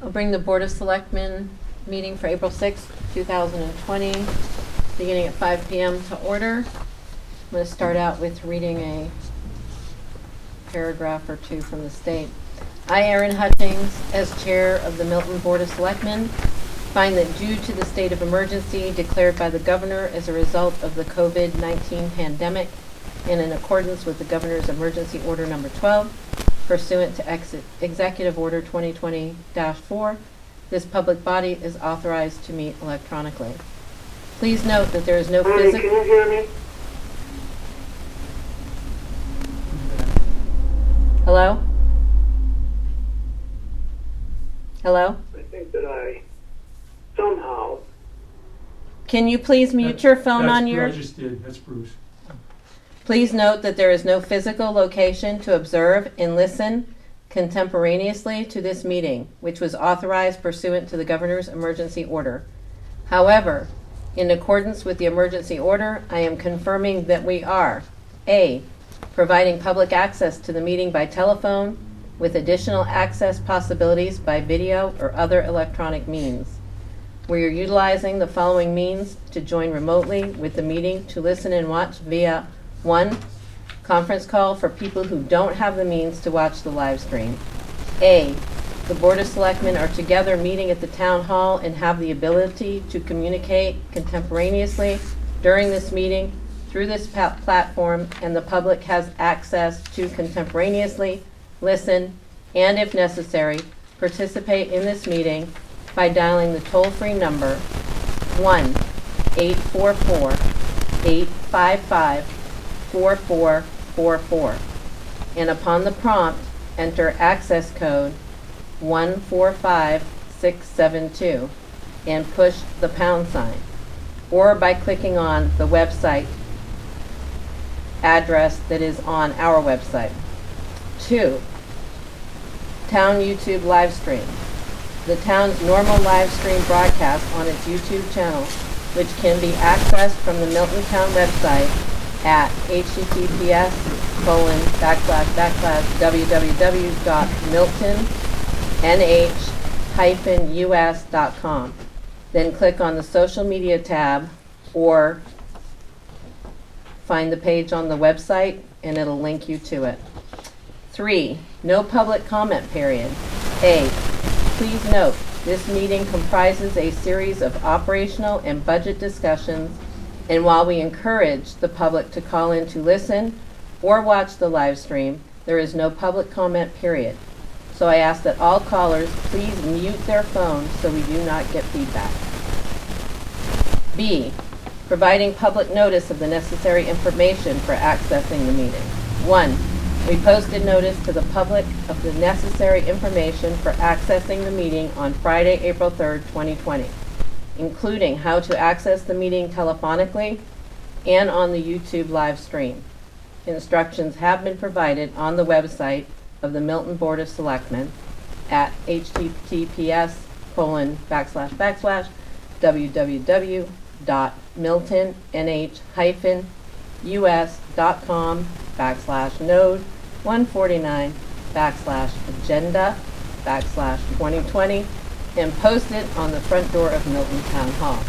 I'll bring the Board of Selectmen meeting for April 6th, 2020, beginning at 5 p.m. to order. I'm going to start out with reading a paragraph or two from the state. I, Erin Hutchings, as chair of the Milton Board of Selectmen, find that due to the state of emergency declared by the governor as a result of the COVID-19 pandemic and in accordance with the governor's emergency order number 12, pursuant to Executive Order 2020-4, this public body is authorized to meet electronically. Please note that there is no physical... Can you hear me? Hello? Hello? I think that I somehow... Can you please mute your phone on your... I just did. That's Bruce. Please note that there is no physical location to observe and listen contemporaneously to this meeting, which was authorized pursuant to the governor's emergency order. However, in accordance with the emergency order, I am confirming that we are A, providing public access to the meeting by telephone with additional access possibilities by video or other electronic means. We are utilizing the following means to join remotely with the meeting to listen and watch via 1. Conference call for people who don't have the means to watch the live stream. A. The Board of Selectmen are together meeting at the Town Hall and have the ability to communicate contemporaneously during this meeting through this platform, and the public has access to contemporaneously listen and, if necessary, participate in this meeting by dialing the toll-free number 1-844-855-4444, and upon the prompt, enter access code 145672 and push the pound sign, or by clicking on the website address that is on our website. 2. Town YouTube live stream. The town's normal live stream broadcast on its YouTube channel, which can be accessed from the Milton Town website at https://www.miltonnh-us.com. Then click on the social media tab or find the page on the website and it'll link you to it. 3. No public comment period. A. Please note, this meeting comprises a series of operational and budget discussions, and while we encourage the public to call in to listen or watch the live stream, there is no public comment period. So I ask that all callers please mute their phones so we do not get feedback. B. Providing public notice of the necessary information for accessing the meeting. 1. We posted notice to the public of the necessary information for accessing the meeting on Friday, April 3rd, 2020, including how to access the meeting telephonically and on the YouTube live stream. Instructions have been provided on the website of the Milton Board of Selectmen at https://www.miltonnh-us.com/node149/agenda/2020 and posted on the front door of Milton Town Hall.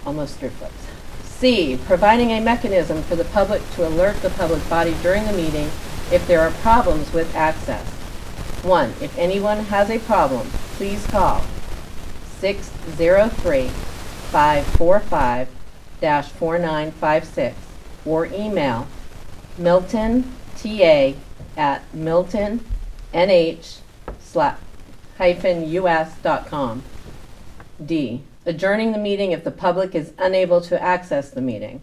Almost through flips. C. Providing a mechanism for the public to alert the public body during the meeting if there are problems with access. 1. If anyone has a problem, please call 603-545-4956 or email miltonta@miltonnh-us.com. D. Adjourning the meeting if the public is unable to access the meeting.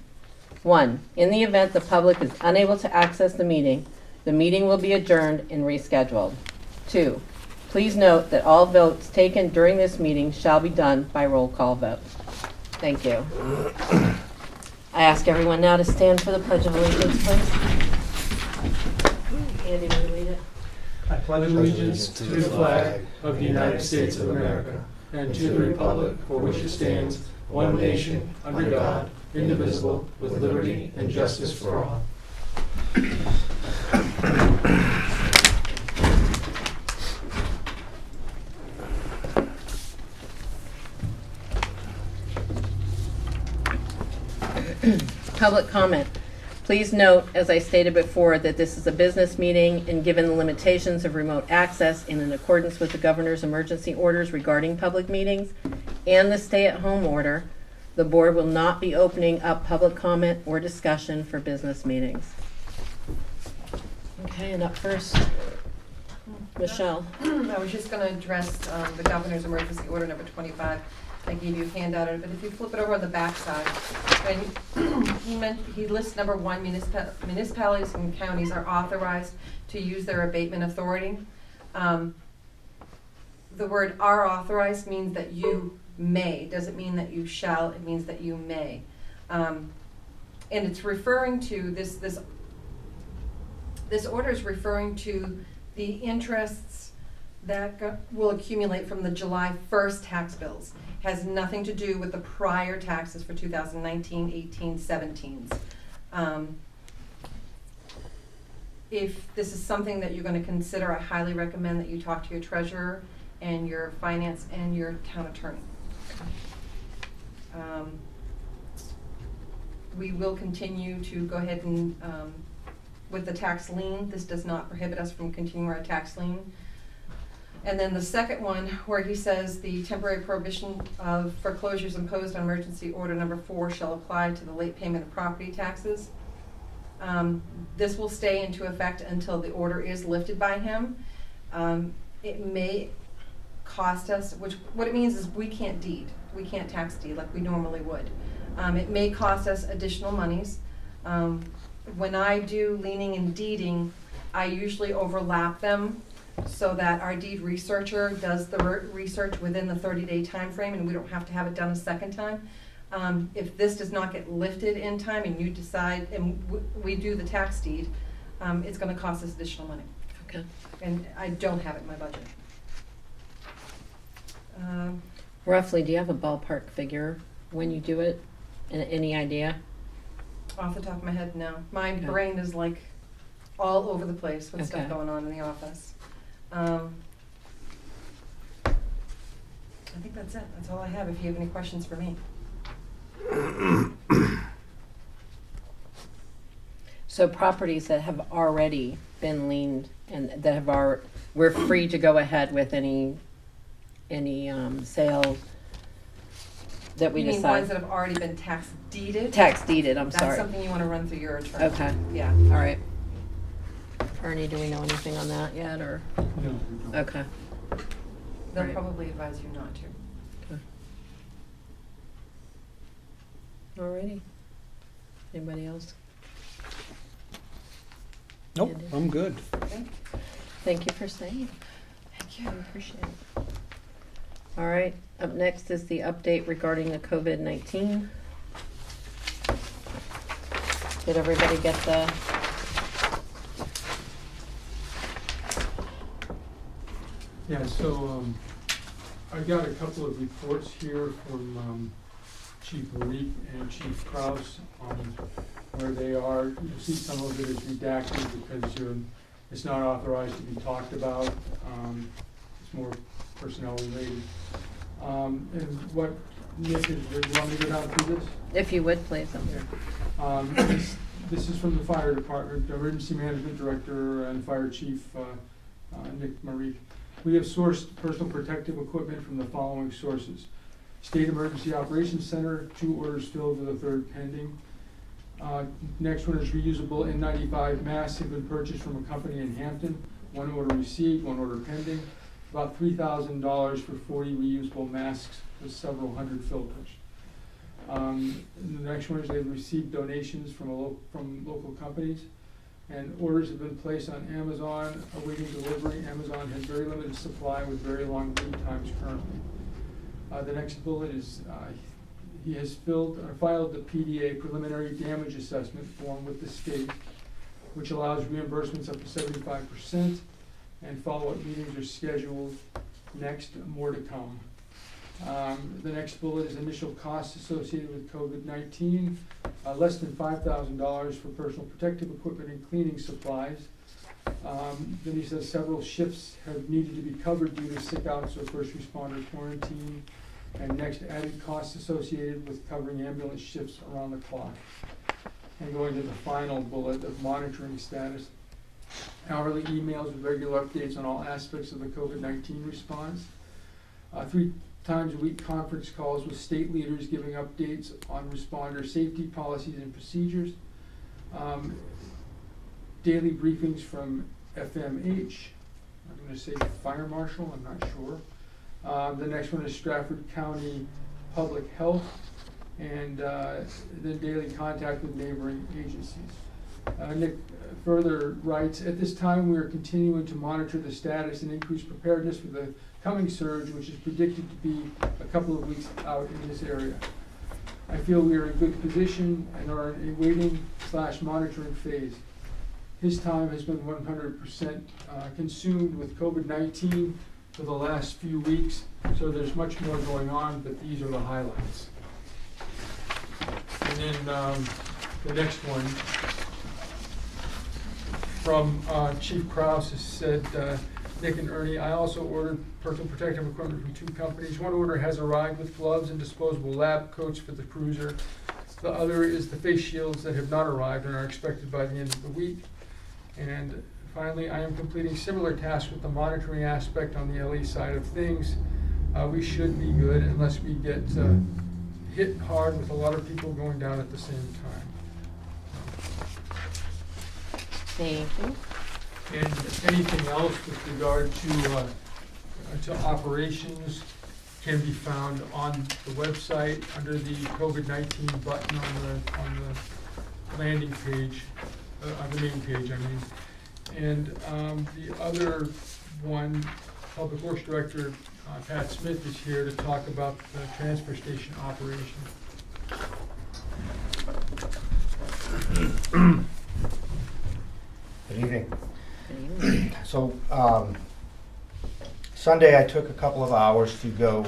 1. In the event the public is unable to access the meeting will be adjourned and rescheduled. 2. Please note that all votes taken during this meeting shall be done by roll call vote. Thank you. I ask everyone now to stand for the Pledge of Allegiance, please. Andy, will you lead it? I pledge allegiance to the flag of the United States of America and to the republic for which it stands, one nation, under God, indivisible, with liberty and justice for all. Public comment. Please note, as I stated before, that this is a business meeting, and given the limitations of remote access and in accordance with the governor's emergency orders regarding public meetings and the stay-at-home order, the board will not be opening up public comment or discussion for business meetings. Okay, and up first, Michelle. I was just going to address the governor's emergency order number 25. I gave you a handout, but if you flip it over on the back side, and he lists number 1, municipalities and counties are authorized to use their abatement authority. The word "are authorized" means that you may. Doesn't mean that you shall. It means that you may. And it's referring to this order is referring to the interests that will accumulate from the July 1st tax bills. Has nothing to do with the prior taxes for 2019, 18, 17s. If this is something that you're going to consider, I highly recommend that you talk to your treasurer and your finance and your town attorney. We will continue to go ahead and, with the tax lien, this does not prohibit us from continuing our tax lien. And then the second one, where he says the temporary prohibition of foreclosures imposed on emergency order number 4 shall apply to the late payment of property taxes. This will stay into effect until the order is lifted by him. It may cost us, what it means is we can't deed. We can't tax deed like we normally would. It may cost us additional monies. When I do leaning and deeding, I usually overlap them so that our deed researcher does the research within the 30-day time frame, and we don't have to have it done a second time. If this does not get lifted in time and you decide, and we do the tax deed, it's going to cost us additional money. Okay. And I don't have it in my budget. Roughly, do you have a ballpark figure when you do it? Any idea? Off the top of my head, no. My Okay. brain is like all over the place with Okay. stuff going on in the office. I think that's it. That's all I have. If you have any questions for me. So properties that have already been liened and that have we're free to go ahead with any sale that we You mean decide. ones that have already been tax deeded? Tax deeded, I'm That's sorry. something you want to run through your attorney. Okay, Yeah. all right. Ernie, do we know anything on that yet, or? No. Okay. They'll Right. probably advise you not to. Alrighty. Anybody else? Nope, Andy? I'm good. Okay? Thank you for staying. Thank you. I appreciate it. All right, up next is the update regarding the COVID-19. Did everybody get the? Yeah, so I got a couple of reports here from Chief Marik and Chief Kraus on where they are. You'll see some of it is redacted because it's not authorized to be talked about. It's more personnel related. And what, Nick, you want me to go down through this? If you would, please. This is from the fire department, emergency management director and fire chief Nick Marik. We have sourced personal protective equipment from the following sources: State Emergency Operations Center, 2 orders filled with a 3rd pending. Next one is reusable N95 masks have been purchased from a company in Hampton. 1 order received, 1 order pending. About $3,000 for 40 reusable masks with several hundred filters. The next one is they've received donations from local companies, and orders have been placed on Amazon awaiting delivery. Amazon has very limited supply with very long lead times currently. The next bullet is he has filed the PDA, preliminary damage assessment form, with the state, which allows reimbursements up to 75%, and follow-up meetings are scheduled. Next, more to come. The next bullet is initial costs associated with COVID-19, less than $5,000 for personal protective equipment and cleaning supplies. Then he says several shifts have needed to be covered due to sick outs or first responder quarantine. And next, added costs associated with covering ambulance shifts around the clock. And going to the final bullet of monitoring status. Hourly emails with regular updates on all aspects of the COVID-19 response. 3 times a week conference calls with state leaders giving updates on responder safety policies and procedures. Daily briefings from FMH. I'm going to say fire marshal, I'm not sure. The next one is Stratford County Public Health, and then daily contact with neighboring agencies. Nick further writes, at this time we are continuing to monitor the status and increase preparedness for the coming surge, which is predicted to be a couple of weeks out in this area. I feel we are in good position and are in a waiting/monitoring phase. His time has been 100% consumed with COVID-19 for the last few weeks, so there's much more going on, but these are the highlights. And then the next one from Chief Krause has said, Nick and Ernie, I also ordered personal protective equipment from 2 companies. One order has arrived with gloves and disposable lab coats for the cruiser. The other is the face shields that have not arrived and are expected by the end of the week. And finally, I am completing similar tasks with the monitoring aspect on the LE side of things. We should be good unless we get hit hard with a lot of people going down at the same time. Thank you. And anything else with regard to operations can be found on the website under the COVID-19 button on the landing page, on the main page, I mean. And the other one, Public Works Director Pat Smith is here to talk about the transfer station operation. Good evening. So Sunday I took a couple of hours to go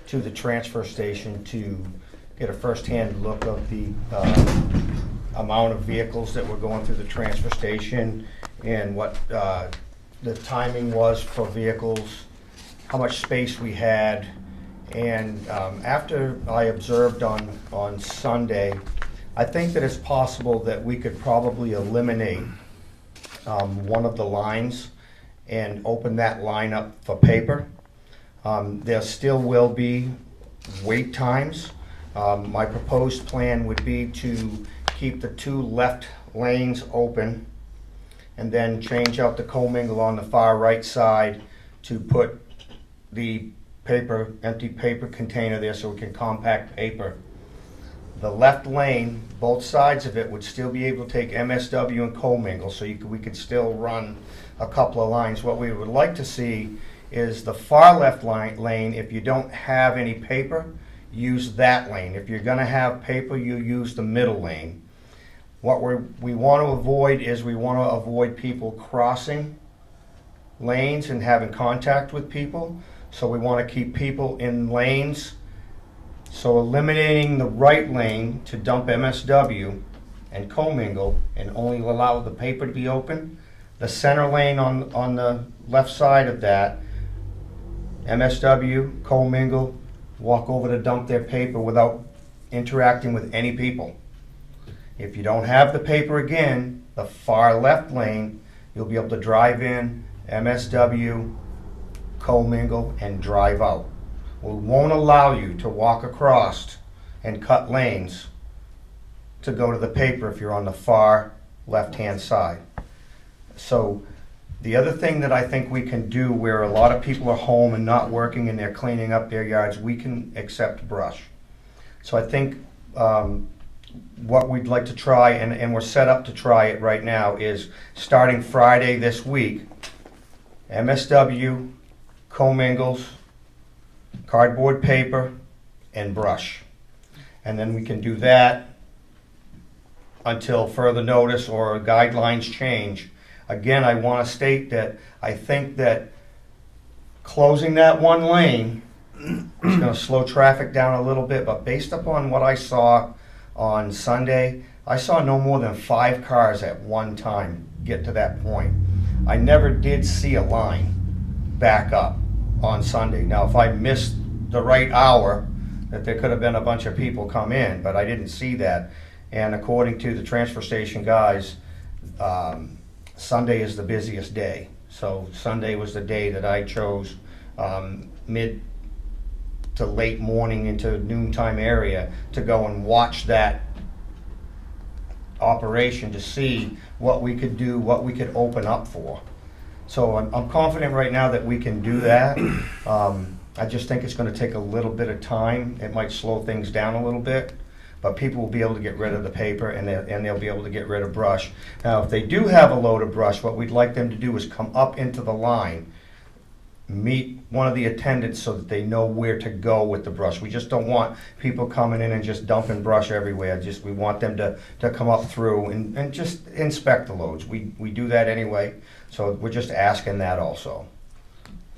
to the transfer station to get a first-hand look of the amount of vehicles that were going through the transfer station and what the timing was for vehicles, how much space we had. And after I observed on Sunday, I think that it's possible that we could probably eliminate one of the lines and open that line up for paper. There still will be wait times. My proposed plan would be to keep the 2 left lanes open and then change out the commingle on the far right side to put the empty paper container there so we can compact paper. The left lane, both sides of it, would still be able to take MSW and commingle, so we could still run a couple of lines. What we would like to see is the far left lane, if you don't have any paper, use that lane. If you're going to have paper, you use the middle lane. What we want to avoid is people crossing lanes and having contact with people. So we want to keep people in lanes. So eliminating the right lane to dump MSW and commingle and only allow the paper to be open. The center lane on the left side of that, MSW, commingle, walk over to dump their paper without interacting with any people. If you don't have the paper again, the far left lane, you'll be able to drive in, MSW, commingle, and drive out. We won't allow you to walk across and cut lanes to go to the paper if you're on the far left-hand side. So the other thing that I think we can do where a lot of people are home and not working and they're cleaning up their yards, we can accept brush. So I think what we'd like to try, and we're set up to try it right now, is starting Friday this week, MSW, commingles, cardboard paper, and brush. And then we can do that until further notice or guidelines change. Again, I want to state that I think that closing that one lane is going to slow traffic down a little bit, but based upon what I saw on Sunday, I saw no more than 5 cars at one time get to that point. I never did see a line back up on Sunday. Now, if I missed the right hour, that there could have been a bunch of people come in, but I didn't see that. And according to the transfer station guys, Sunday is the busiest day. So Sunday was the day that I chose, mid to late morning into noontime area to go and watch that operation to see what we could do, what we could open up for. So I'm confident right now that we can do that. I just think it's going to take a little bit of time. It might slow things down a little bit, but people will be able to get rid of the paper and they'll be able to get rid of brush. Now, if they do have a load of brush, what we'd like them to do is come up into the line, meet one of the attendants so that they know where to go with the brush. We just don't want people coming in and just dumping brush everywhere. We want them to come up through and just inspect the loads. We do that anyway, so we're just asking that also.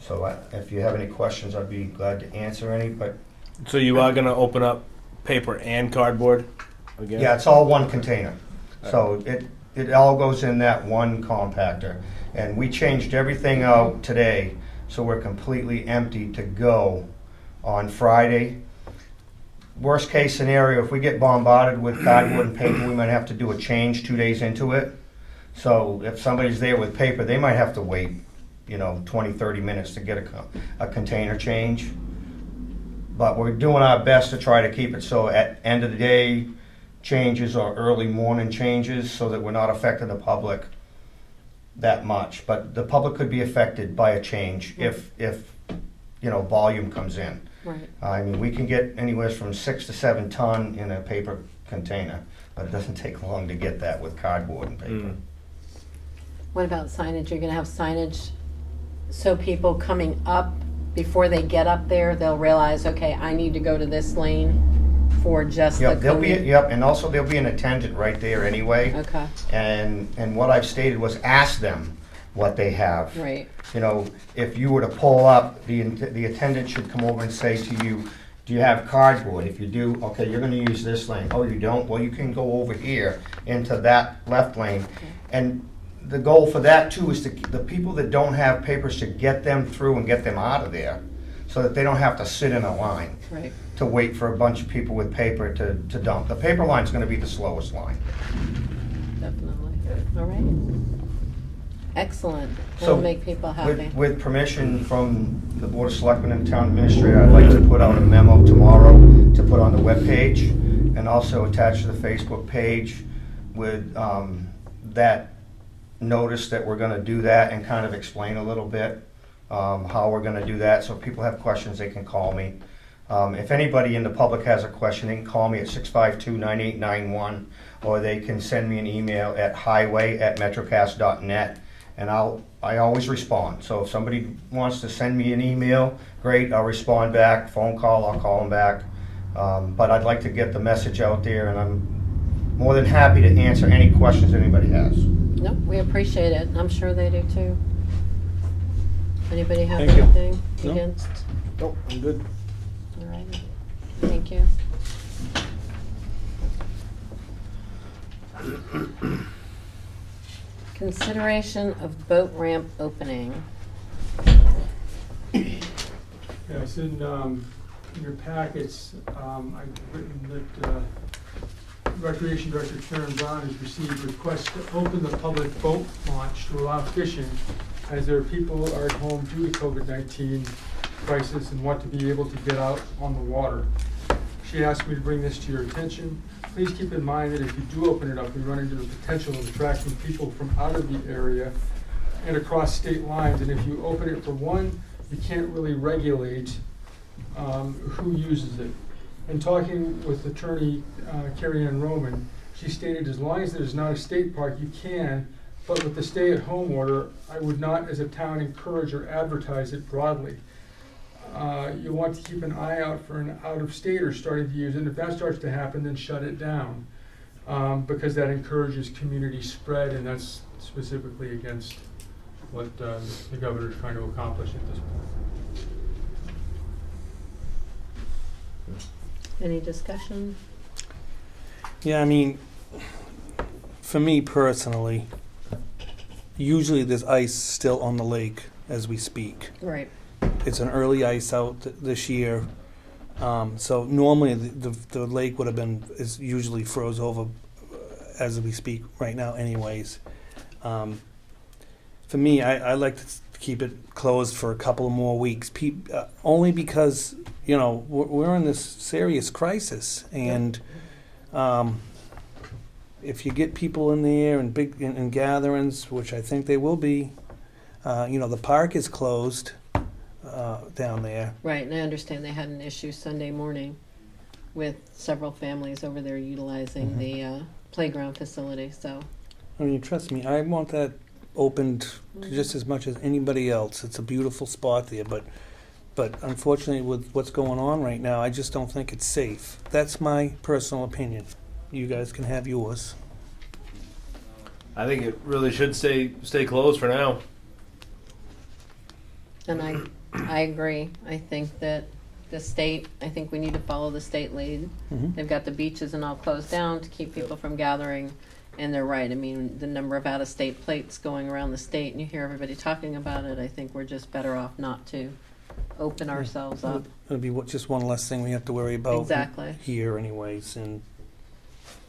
So if you have any questions, I'd be glad to answer any, but So you are gonna open up paper and cardboard again? yeah, it's all one container. So it all goes in that one compactor. And we changed everything out today, so we're completely empty to go on Friday. Worst case scenario, if we get bombarded with cardboard and paper, we might have to do a change 2 days into it. So if somebody's there with paper, they might have to wait, 20, 30 minutes to get a container change. But we're doing our best to try to keep it so at end of the day changes or early morning changes so that we're not affecting the public that much. But the public could be affected by a change if volume comes in. Right. I mean, we can get anywhere from 6 to 7 ton in a paper container, but it doesn't take long to get that with cardboard and paper. What about signage? You're gonna have signage so people coming up, before they get up there, they'll realize, okay, I need to go to this lane for just the Yep, cleaning? and also there'll be an attendant right there anyway. Okay, And what I've stated was ask them what they have. right, If you were to pull up, the attendant should come over and say to you, do you have cardboard? If you do, okay, you're gonna use this lane. Oh, you don't? Well, you can go over here into that left lane. And the goal for that too is the people that don't have papers, to get them through and get them out of there so that they don't have to sit in a line right. to wait for a bunch of people with paper to dump. The paper line's gonna be the slowest line. Definitely. All right. Excellent. So, That'll make people happy. With permission from the Board of Selectmen and Town Administrator, I'd like to put out a memo tomorrow to put on the webpage and also attach to the Facebook page with that notice that we're gonna do that and kind of explain a little bit how we're gonna do that. So if people have questions, they can call me. If anybody in the public has a question, they can call me at 652-9891, or they can send me an email at highway@metrocast.net. And I always respond. So if somebody wants to send me an email, great, I'll respond back. Phone call, I'll call them back. But I'd like to get the message out there, and I'm more than happy to answer any questions anybody has. No, we appreciate it. I'm sure they do too. Anybody have Thank you. anything No. against? Nope, I'm good. All right. Thank you. Consideration of boat ramp opening. Yes, in your packets, I've written that Recreation Director Karen Brown has received requests to open the public boat launch to allow fishing, as there are people who are at home due to COVID-19 crisis and want to be able to get out on the water. She asked me to bring this to your attention. Please keep in mind that if you do open it up, we run into the potential of attracting people from out of the area and across state lines. And if you open it for one, you can't really regulate who uses it. In talking with attorney Carrie Ann Roman, she stated as long as there's not a state park, you can, but with the stay-at-home order, I would not as a town encourage or advertise it broadly. You want to keep an eye out for an out-of-stater starting to use it, and if that starts to happen, then shut it down, because that encourages community spread, and that's specifically against what the governor is trying to accomplish at this point. Any discussion? Yeah, I mean, for me personally, usually there's ice still on the lake as we speak. Right. It's an early ice out this year. So normally the lake would have been, is usually froze over as we speak right now anyways. For me, I like to keep it closed for a couple more weeks, only because, you know, we're in this serious crisis, and if you get people in there and big in gatherings, which I think they will be, you know, the park is closed down there. Right, and I understand they had an issue Sunday morning with several families over there utilizing the playground facility, so. I mean, trust me, I want that opened to just as much as anybody else. It's a beautiful spot there, but unfortunately with what's going on right now, I just don't think it's safe. That's my personal opinion. You guys can have yours. I think it really should stay closed for now. And I agree. I think that the state, I think we need to follow the state lead. Mhm. They've got the beaches and all closed down to keep people from gathering. And they're right. I mean, the number of out-of-state plates going around the state, and you hear everybody talking about it, I think we're just better off not to open ourselves up. It'll be just one less thing we have to worry about Exactly. here anyways. And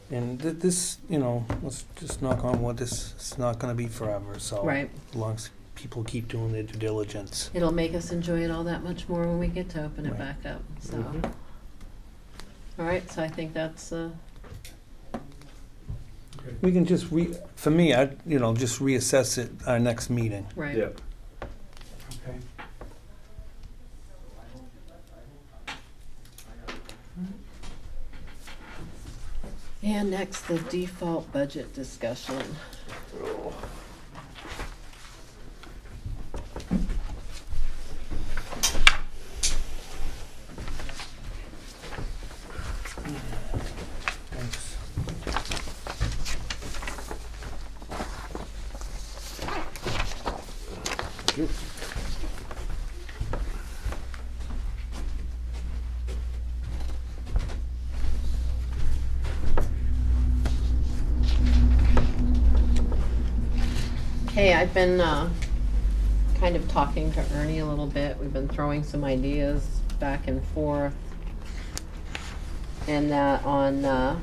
this, you know, let's just knock on wood, this is not going to be forever. So Right. as long as people keep doing their due diligence. It'll make us enjoy it all that much more when we get to open it Right. back up. So, Mhm. all right. So I think that's Okay. We can just for me, I just reassess it our next meeting. right. Yep. Okay. And next, the default budget discussion. Thanks. Okay, I've been kind of talking to Ernie a little bit. We've been throwing some ideas back and forth. And that on the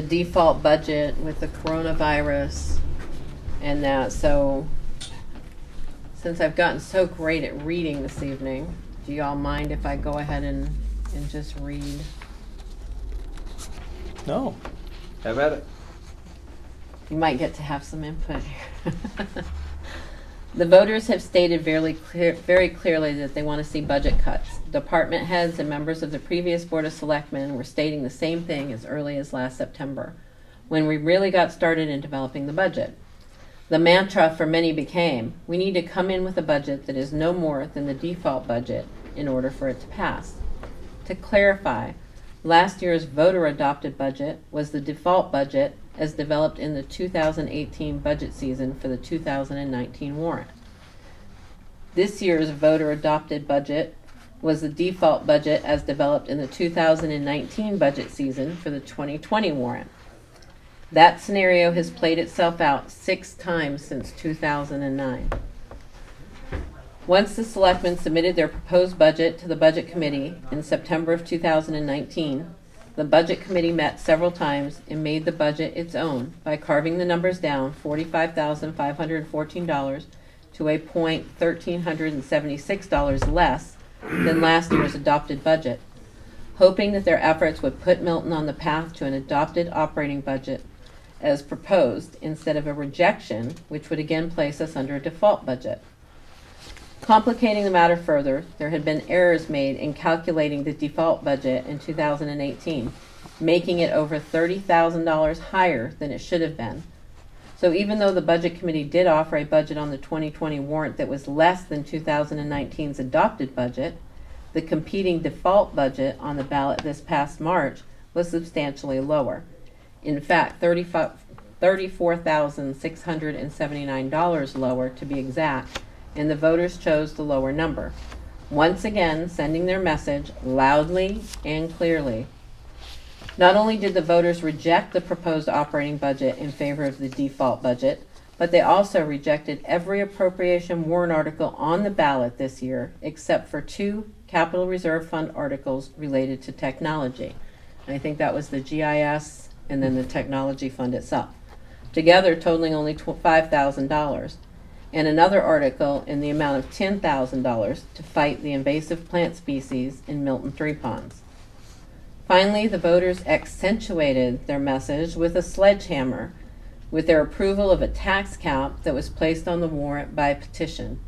default budget with the coronavirus and that. So since I've gotten so great at reading this evening, do y'all mind if I go ahead and just read? No. Have at it. You might get to have some input here. The voters have stated very clearly that they want to see budget cuts. Department heads and members of the previous Board of Selectmen were stating the same thing as early as last September, when we really got started in developing the budget. The mantra for many became, we need to come in with a budget that is no more than the default budget in order for it to pass. To clarify, last year's voter-adopted budget was the default budget as developed in the 2018 budget season for the 2019 warrant. This year's voter-adopted budget was the default budget as developed in the 2019 budget season for the 2020 warrant. That scenario has played itself out 6 times since 2009. Once the selectmen submitted their proposed budget to the Budget Committee in September of 2019, the Budget Committee met several times and made the budget its own by carving the numbers down $45,514 to a $1,376 less than last year's adopted budget, hoping that their efforts would put Milton on the path to an adopted operating budget as proposed instead of a rejection, which would again place us under a default budget. Complicating the matter further, there had been errors made in calculating the default budget in 2018, making it over $30,000 higher than it should have been. So even though the Budget Committee did offer a budget on the 2020 warrant that was less than 2019's adopted budget, the competing default budget on the ballot this past March was substantially lower. In fact, $34,679 lower to be exact, and the voters chose the lower number, once again sending their message loudly and clearly. Not only did the voters reject the proposed operating budget in favor of the default budget, but they also rejected every appropriation warrant article on the ballot this year except for 2 capital reserve fund articles related to technology. And I think that was the GIS and then the technology fund itself, together totaling only $5,000, and another article in the amount of $10,000 to fight the invasive plant species in Milton Three Ponds. Finally, the voters accentuated their message with a sledgehammer with their approval of a tax cap that was placed on the warrant by petition.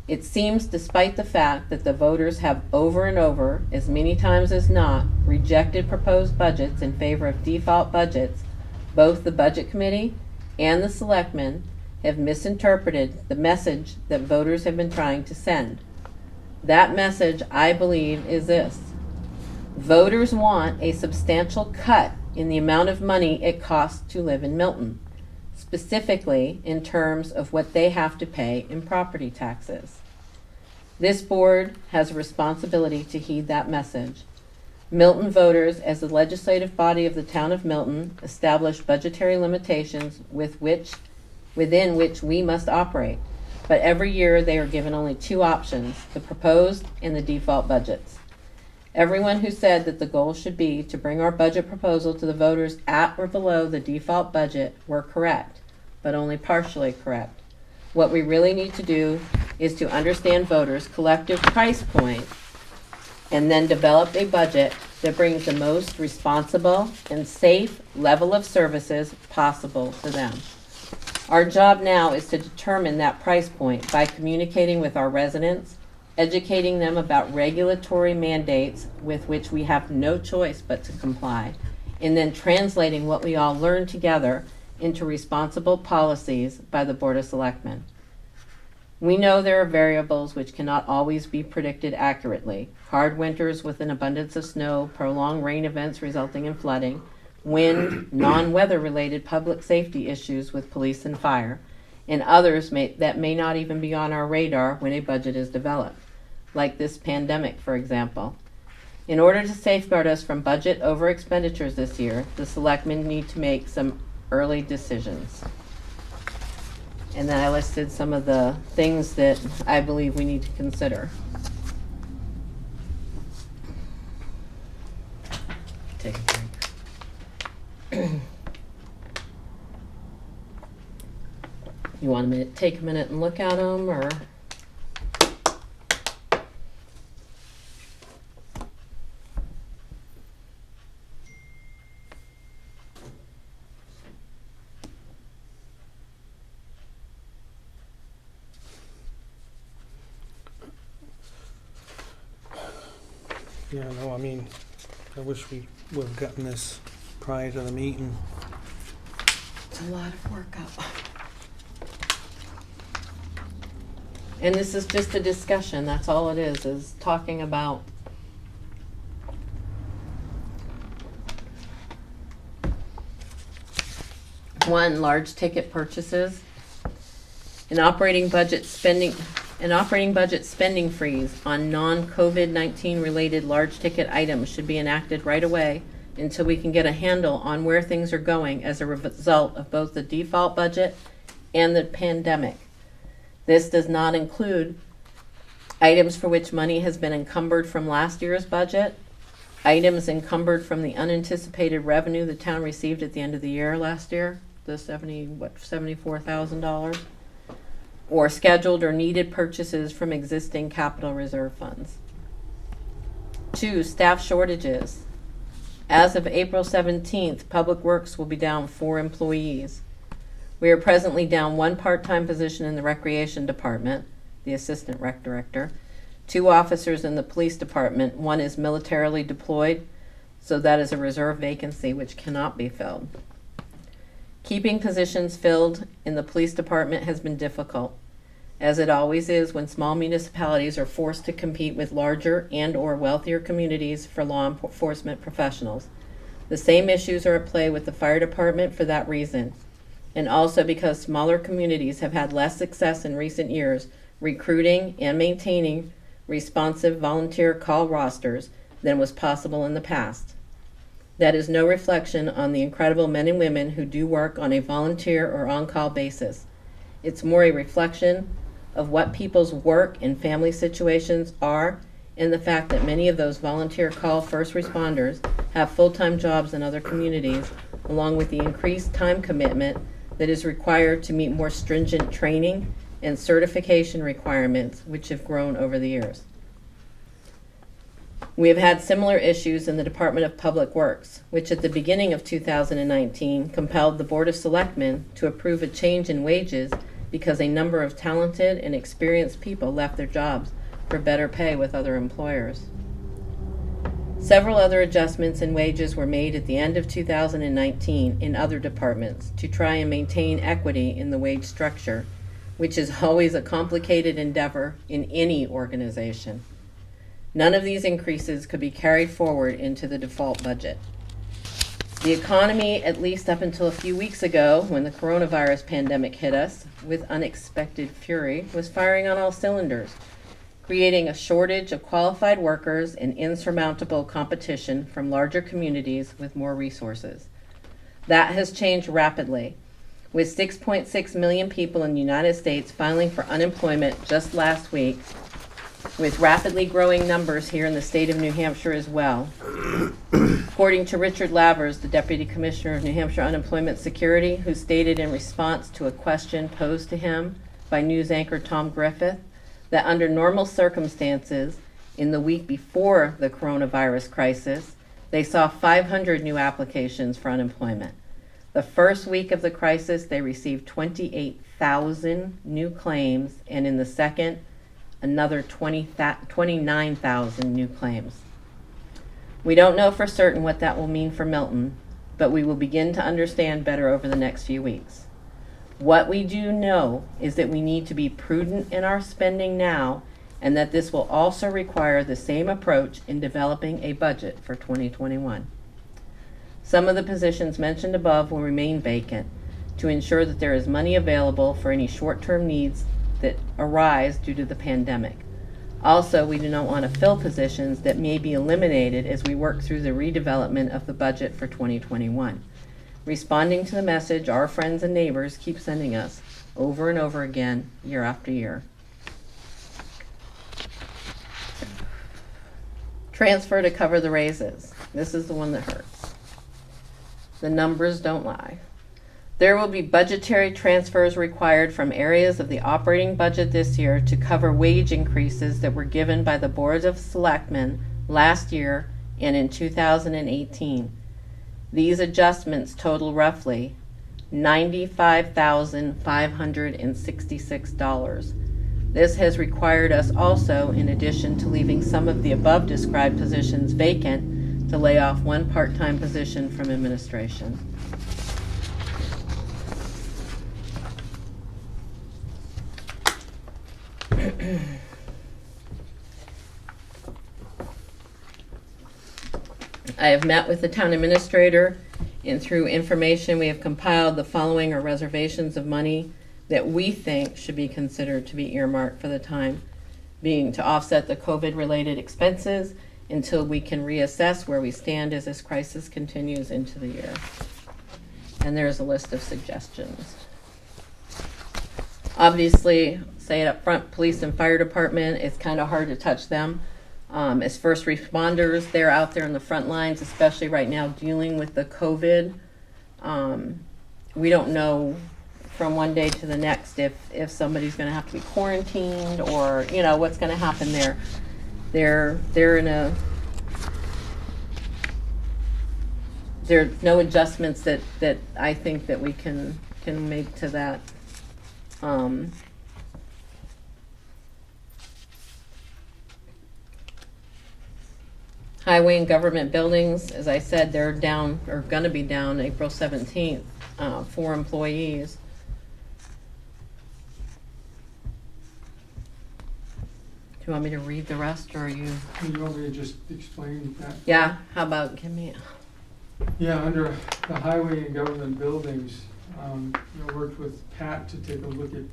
It seems, despite the fact that the voters have over and over, as many times as not, rejected proposed budgets in favor of default budgets, both the Budget Committee and the Selectmen have misinterpreted the message that voters have been trying to send. That message, I believe, is this: voters want a substantial cut in the amount of money it costs to live in Milton, specifically in terms of what they have to pay in property taxes. This board has a responsibility to heed that message. Milton voters, as the legislative body of the town of Milton, establish budgetary limitations within which we must operate. But every year they are given only 2 options, the proposed and the default budgets. Everyone who said that the goal should be to bring our budget proposal to the voters at or below the default budget were correct, but only partially correct. What we really need to do is to understand voters' collective price point and then develop a budget that brings the most responsible and safe level of services possible to them. Our job now is to determine that price point by communicating with our residents, educating them about regulatory mandates with which we have no choice but to comply, and then translating what we all learn together into responsible policies by the Board of Selectmen. We know there are variables which cannot always be predicted accurately: hard winters with an abundance of snow, prolonged rain events resulting in flooding, wind, non-weather related public safety issues with police and fire, and others that may not even be on our radar when a budget is developed, like this pandemic, for example. In order to safeguard us from budget over expenditures this year, the selectmen need to make some early decisions. And then I listed some of the things that I believe we need to consider. Take a drink. You want to take a minute and look at them, or? Yeah, no, I mean, I wish we would have gotten this prior to the meeting. It's a lot of work up. And this is just a discussion, that's all it is talking about. One, large ticket purchases. An operating budget spending freeze on non-COVID-19 related large ticket items should be enacted right away until we can get a handle on where things are going as a result of both the default budget and the pandemic. This does not include items for which money has been encumbered from last year's budget, items encumbered from the unanticipated revenue the town received at the end of the year last year, the $74,000, or scheduled or needed purchases from existing capital reserve funds. 2, staff shortages. As of April 17th, Public Works will be down 4 employees. We are presently down 1 part-time position in the Recreation Department, the Assistant Rec Director, 2 officers in the Police Department. 1 is militarily deployed, so that is a reserve vacancy which cannot be filled. Keeping positions filled in the Police Department has been difficult, as it always is when small municipalities are forced to compete with larger and/or wealthier communities for law enforcement professionals. The same issues are at play with the Fire Department for that reason, and also because smaller communities have had less success in recent years recruiting and maintaining responsive volunteer call rosters than was possible in the past. That is no reflection on the incredible men and women who do work on a volunteer or on-call basis. It's more a reflection of what people's work and family situations are, and the fact that many of those volunteer call first responders have full-time jobs in other communities, along with the increased time commitment that is required to meet more stringent training and certification requirements, which have grown over the years. We have had similar issues in the Department of Public Works, which at the beginning of 2019 compelled the Board of Selectmen to approve a change in wages because a number of talented and experienced people left their jobs for better pay with other employers. Several other adjustments in wages were made at the end of 2019 in other departments to try and maintain equity in the wage structure, which is always a complicated endeavor in any organization. None of these increases could be carried forward into the default budget. The economy, at least up until a few weeks ago, when the coronavirus pandemic hit us with unexpected fury, was firing on all cylinders, creating a shortage of qualified workers and insurmountable competition from larger communities with more resources. That has changed rapidly, with 6.6 million people in the United States filing for unemployment just last week, with rapidly growing numbers here in the state of New Hampshire as well. According to Richard Lavers, the Deputy Commissioner of New Hampshire Unemployment Security, who stated in response to a question posed to him by news anchor Tom Griffith that under normal circumstances, in the week before the coronavirus crisis, they saw 500 new applications for unemployment. The first week of the crisis, they received 28,000 new claims, and in the second, another 29,000 new claims. We don't know for certain what that will mean for Milton, but we will begin to understand better over the next few weeks. What we do know is that we need to be prudent in our spending now, and that this will also require the same approach in developing a budget for 2021. Some of the positions mentioned above will remain vacant to ensure that there is money available for any short-term needs that arise due to the pandemic. Also, we do not want to fill positions that may be eliminated as we work through the redevelopment of the budget for 2021. Responding to the message our friends and neighbors keep sending us over and over again, year after year. Transfer to cover the raises. This is the one that hurts. The numbers don't lie. There will be budgetary transfers required from areas of the operating budget this year to cover wage increases that were given by the Board of Selectmen last year and in 2018. These adjustments total roughly $95,566. This has required us also, in addition to leaving some of the above described positions vacant, to lay off one part-time position from administration. I have met with the town administrator, and through information we have compiled, the following are reservations of money that we think should be considered to be earmarked for the time being to offset the COVID-related expenses until we can reassess where we stand as this crisis continues into the year. And there's a list of suggestions. Obviously, say it up front, police and fire department, it's kind of hard to touch them. As first responders, they're out there in the front lines, especially right now dealing with the COVID. We don't know from one day to the next if somebody's going to have to be quarantined or, you know, what's going to happen there. There are no adjustments that I think that we can make to that. Highway and government buildings, as I said, they're down, or gonna be down April 17th, 4 employees. Do you want me to read the rest, or are you? You want me to just explain that? Yeah, how about, give me, Yeah, under the highway and government buildings, I worked with Pat to take a look at,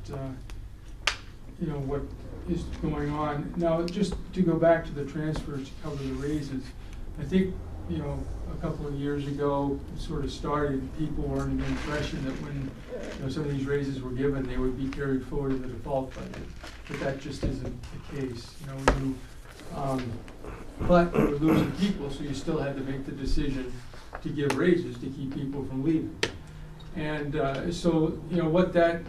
what is going on. Now, just to go back to the transfers to cover the raises, I think a couple of years ago, it sort of started, people were under the impression that when, some of these raises were given, they would be carried forward in the default budget. But that just isn't the case, but we're losing people, so you still had to make the decision to give raises to keep people from leaving. And so, what that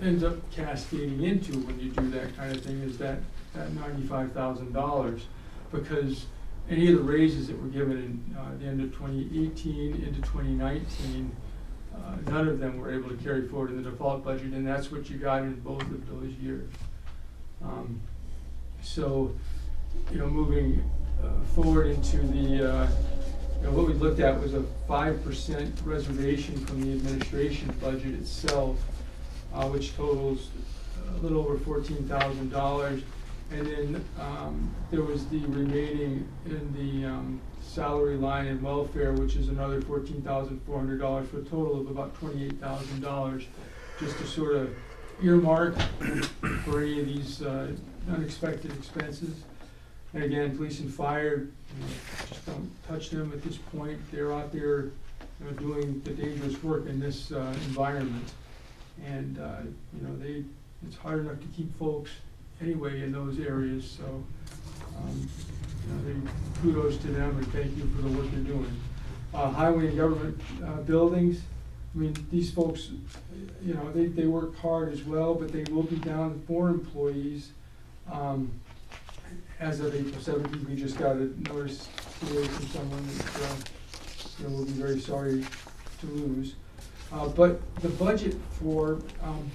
ends up cascading into when you do that kind of thing is that $95,000, because any of the raises that were given in the end of 2018 into 2019, none of them were able to carry forward in the default budget, and that's what you got in both of those years. So, moving forward into the, what we looked at was a 5% reservation from the administration budget itself, which totals a little over $14,000. And then there was the remaining in the salary line and welfare, which is another $14,400, for a total of about $28,000, just to sort of earmark for any of these unexpected expenses. And again, police and fire, just don't touch them at this point. They're out there doing the dangerous work in this environment. And it's hard enough to keep folks anyway in those areas, so kudos to them and thank you for the work they're doing. Highway and government buildings, these folks, they work hard as well, but they will be down 4 employees. As of April 17th, we just got a notice today from someone that we'll be very sorry to lose. But the budget for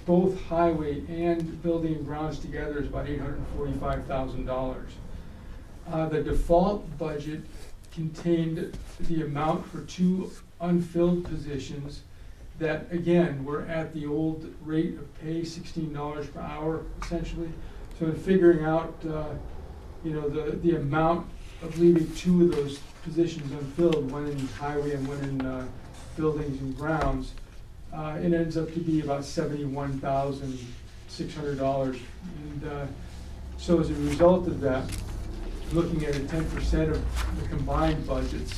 both highway and building and grounds together is about $845,000. The default budget contained the amount for 2 unfilled positions that, again, were at the old rate of pay, $16 per hour, essentially. So in figuring out, the amount of leaving 2 of those positions unfilled, one in highway and one in buildings and grounds, it ends up to be about $71,600. And so as a result of that, looking at 10% of the combined budgets,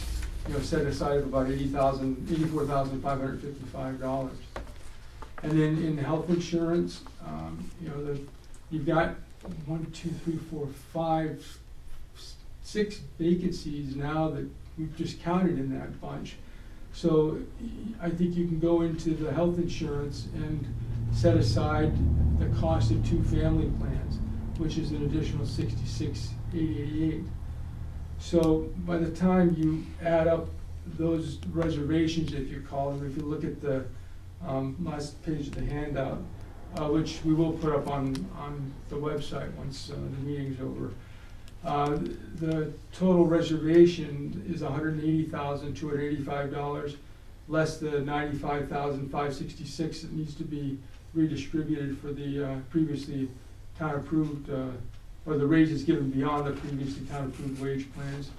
set aside of about $84,555. And then in health insurance, you've got 6 vacancies now that we've just counted in that bunch. So I think you can go into the health insurance and set aside the cost of 2 family plans, which is an additional $66,888. So by the time you add up those reservations, if you call them, if you look at the last page of the handout, which we will put up on the website once the meeting's over, the total reservation is $180,285, less the $95,566 that needs to be redistributed for the previously town-approved, or the raises given beyond the previously town-approved wage plans.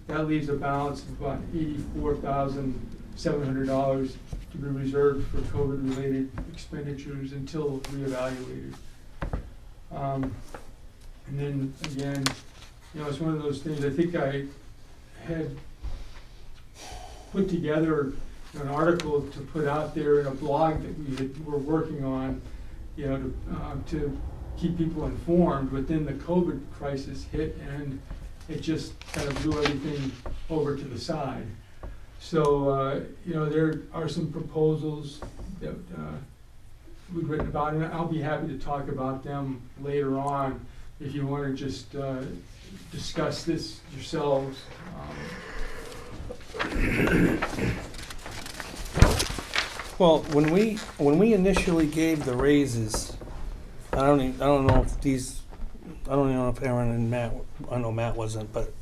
That leaves a balance of about $84,700 to be reserved for COVID-related expenditures until reevaluated. And then again, it's one of those things, I think I had put together an article to put out there in a blog that were working on, to keep people informed, but then the COVID crisis hit and it just kind of blew everything over to the side. So, there are some proposals that we've written about, and I'll be happy to talk about them later on if you want to just discuss this yourselves. Well, when we initially gave the raises, I don't even know if Aaron and Matt, I know Matt wasn't, but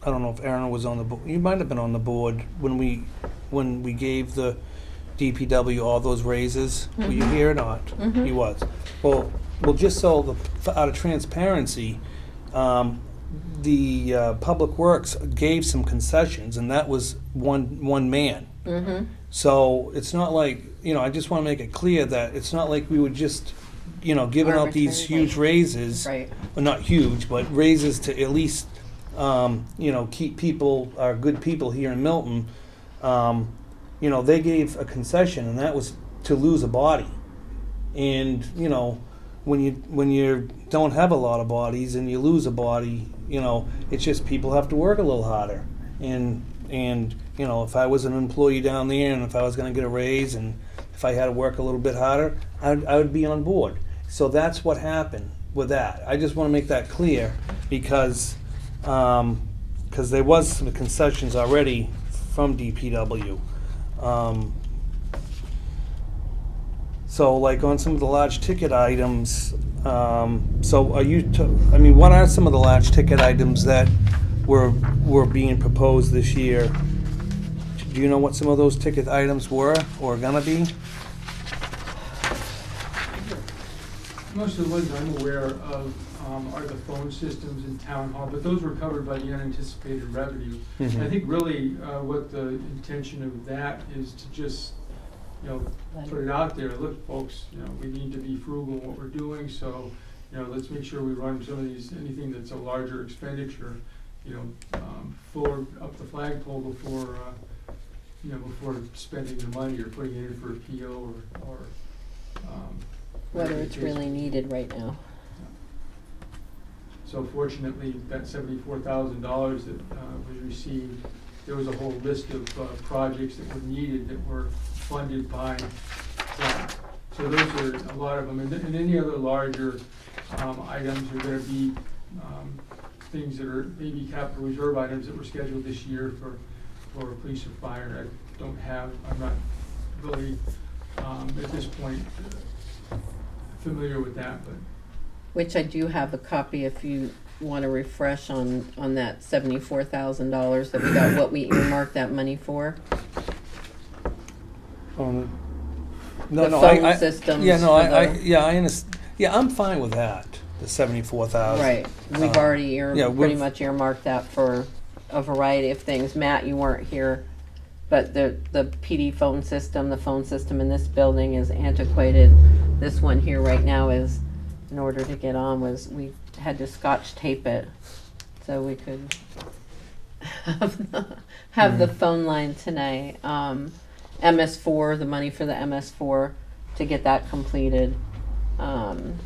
I don't know if Aaron was on the board. You might have been on the board when we gave the DPW all those raises. Mm-hmm. Were you here or not? Mm-hmm. He was. Well, just so out of transparency, the Public Works gave some concessions, and that was one man. Mm-hmm. So it's not like, I just want to make it clear that it's not like we would just, giving out these huge raises. Right. Well, not huge, but raises to at least keep people, our good people here in Milton, they gave a concession, and that was to lose a body. And, when you don't have a lot of bodies and you lose a body, it's just people have to work a little harder. And if I was an employee down there and if I was going to get a raise and if I had to work a little bit harder, I would be on board. So that's what happened with that. I just want to make that clear because there was some concessions already from DPW. So like on some of the large ticket items, so what are some of the large ticket items that were being proposed this year? Do you know what some of those ticket items were or gonna be? Most of the ones I'm aware of are the phone systems in town hall, but those were covered by the unanticipated revenue. Mhm. I think really what the intention of that is to just, put it out there. Look, folks, we need to be frugal in what we're doing, so, let's make sure we run some of these, anything that's a larger expenditure, forward up the flagpole before spending the money or putting it in for a PO or Whether it's really needed right now. So fortunately, that $74,000 that was received, there was a whole list of projects that were needed that were funded by that. So those are a lot of them. And any other larger items are going to be things that are maybe capital reserve items that were scheduled this year for police or fire. I'm not really at this point familiar with that, but. Which I do have a copy if you want to refresh on that $74,000 that we got, what we earmarked that money for. No, The no, phone I systems yeah, no, for I the- understand. Yeah, I'm fine with that. The 74,000. Right, we've already pretty we've- much earmarked that for a variety of things. Matt, you weren't here, but the PD phone system, the phone system in this building is antiquated. This one here right now is, in order to get on, we had to scotch tape it so we could have the phone line tonight. MS4, the money for the MS4 to get that completed.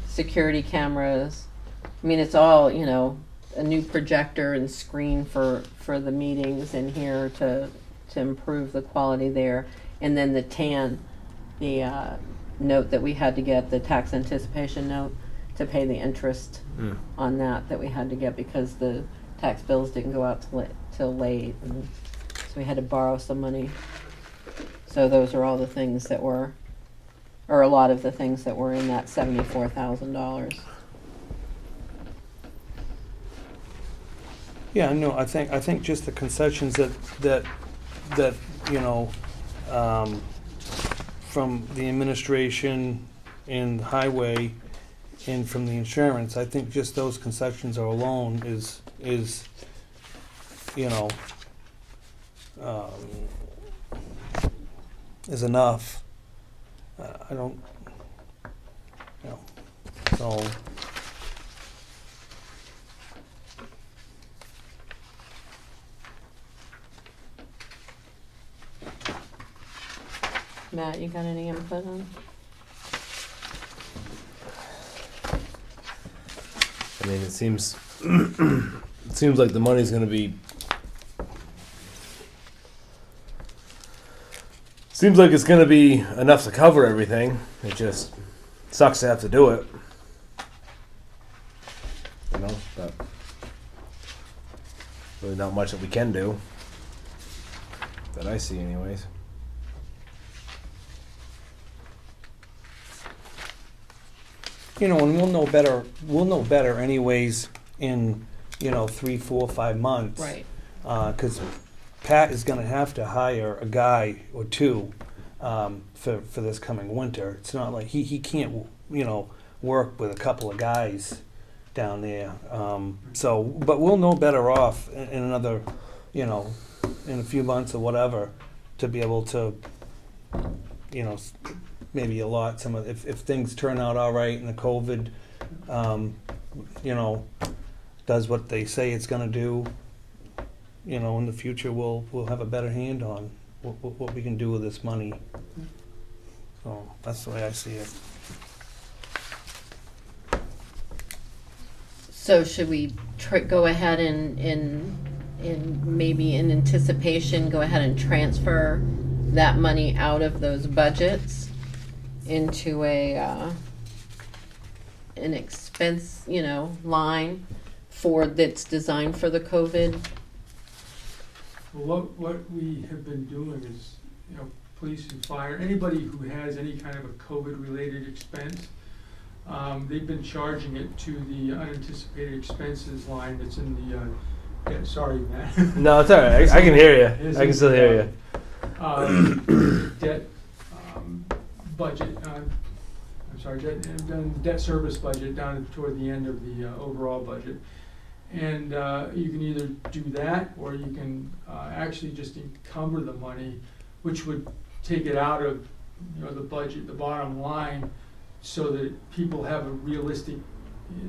Security cameras. I mean, it's all, a new projector and screen for the meetings in here to improve the quality there. And then the TAN, the note that we had to get, the tax anticipation note, to pay the interest on that we had to get because the tax bills didn't go out till late. And so we had to borrow some money. So those are all the things that were, or a lot of the things that were in that $74,000. Yeah, no, I think just the concessions that from the administration and the highway and from the insurance, I think just those concessions are alone is enough. I don't, so. Matt, you got any input on? I mean, it seems like the money's going to be. Seems like it's going to be enough to cover everything. It just sucks to have to do it. But really not much that we can do. That I see, anyways. And we'll know better. We'll know better, anyways, in 3, 4, 5 months. Right. Because Pat is going to have to hire a guy or two for this coming winter. It's not like he can't work with a couple of guys down there. But we'll know better off in another, in a few months or whatever, to be able to, maybe allot some of, if things turn out all right in the COVID, does what they say it's gonna do, you know, in the future, we'll have a better hand on what we can do with this money. So that's the way I see it. So should we go ahead and maybe in anticipation, go ahead and transfer that money out of those budgets into an expense, line that's designed for the COVID? Well, what we have been doing is, police and fire, anybody who has any kind of a COVID-related expense, they've been charging it to the unanticipated expenses line that's in the, sorry, Matt. No, it's all right. I can hear you. I can still hear you. Debt budget, debt service budget down toward the end of the overall budget. And you can either do that, or you can actually just encumber the money, which would take it out of the budget, the bottom line, so that people have a realistic,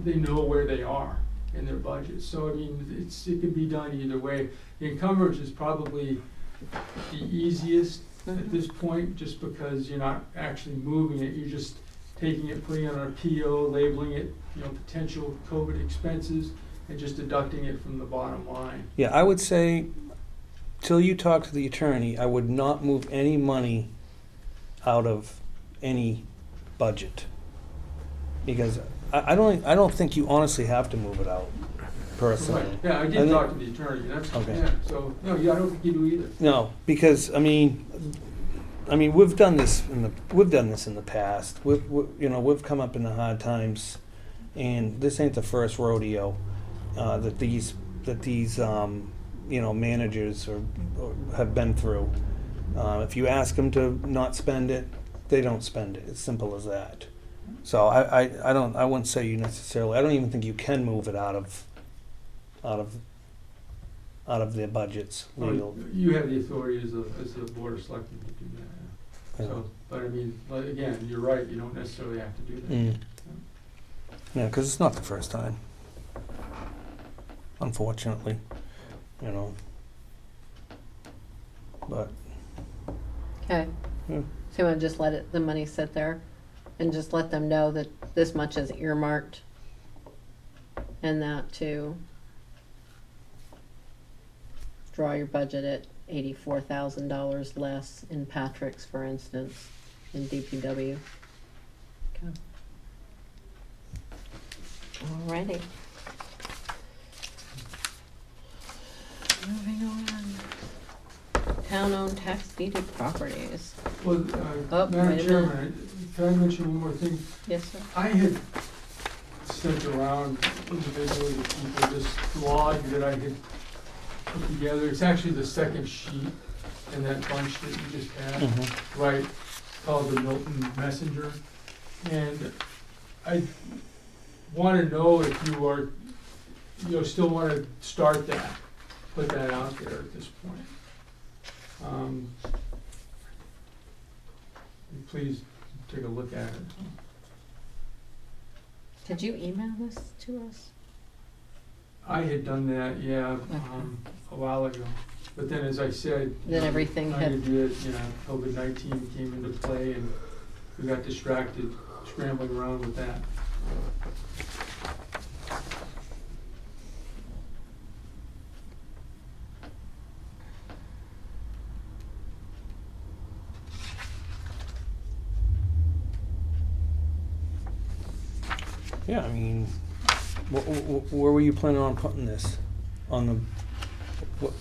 they know where they are in their budget. So I mean, it can be done either way. The encumbrance is probably the easiest at this point, just because you're not actually moving it. You're just taking it, putting it on a PO, labeling it, potential COVID expenses, and just deducting it from the bottom line. Yeah, I would say, till you talk to the attorney, I would not move any money out of any budget. Because I don't think you honestly have to move it out, personally. Right. Yeah, I did talk to the attorney. That's Okay. Yeah. So no, I don't think you do either. No, because I mean, we've done this in the past. We've come up in the hard times, and this ain't the first rodeo that these managers or have been through. If you ask them to not spend it, they don't spend it. It's simple as that. So I wouldn't say you necessarily. I don't even think you can move it out of their budgets. Legal. You have the authority as the board of selectmen to do that. Yeah. So, but I mean, again, you're right. You don't necessarily have to do that. Mm. Yeah, because it's not the first time. Unfortunately, But Okay. Yeah. So you want to just let the money sit there and just let them know that this much is earmarked, and that to draw your budget at $84,000 less in Patrick's, for instance, in DPW. Okay. Alrighty. Moving on. Town-owned tax deeded properties. Well, Oh, wait a Madam minute. Chairman, can I mention one more thing? Yes, sir. I had sent around individually to people this blog that I had put together. It's actually the second sheet in that bunch that you just had, right? Called the Milton Messenger. And I want to know if you are, still want to start that, put that out there at this point. Please take a look at it. Did you email this to us? I had done that, yeah, a while ago. But then, as I said, Then everything I had, did, COVID-19 came into play, and we got distracted scrambling around with that. yeah, I mean, where were you planning on putting this? On the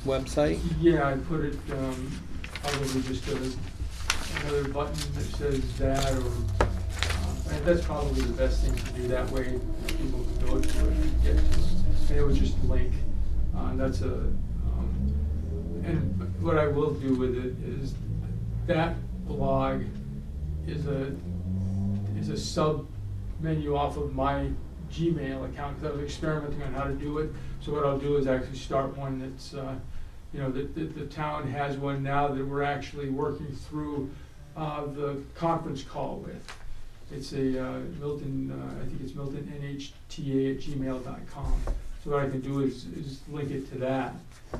website? Yeah, I put it, probably just another button that says that, or, and that's probably the best thing to do. That way people can go to it and get to it. And it would just link, and that's and what I will do with it is that blog is a sub menu off of my Gmail account, because I was experimenting on how to do it. So what I'll do is actually start one that's, the town has one now that we're actually working through the conference call with. It's a Milton, I think it's Milton NH@gmail.com. So what I can do is link it to that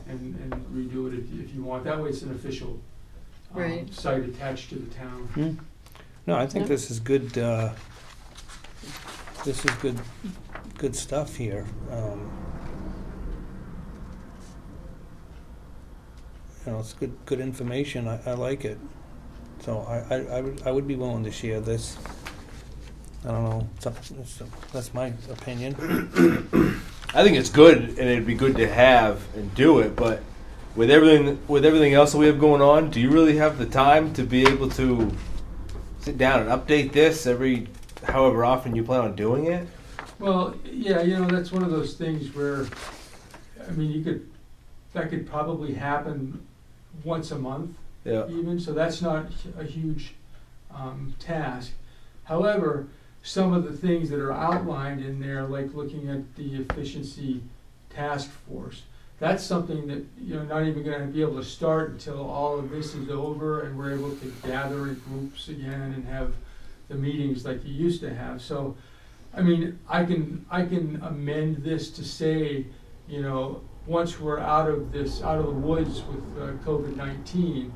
and redo it if you want. That way it's an official Right. site attached to the town. No, I think Yeah. this is good, this is good stuff here. You know, it's good information, I like it. So I would be willing to share this. I don't know, that's my opinion. I think it's good, and it'd be good to have and do it. But with everything else that we have going on, do you really have the time to be able to sit down and update this every however often you plan on doing it? Well, yeah, that's one of those things where, I mean, that could probably happen once a month Yeah. even, so that's not a huge task. However, some of the things that are outlined in there, like looking at the efficiency task force, that's something that you're not even gonna be able to start until all of this is over and we're able to gather in groups again and have the meetings like you used to have. So, I mean, I can amend this to say, once we're out of the woods with COVID-19,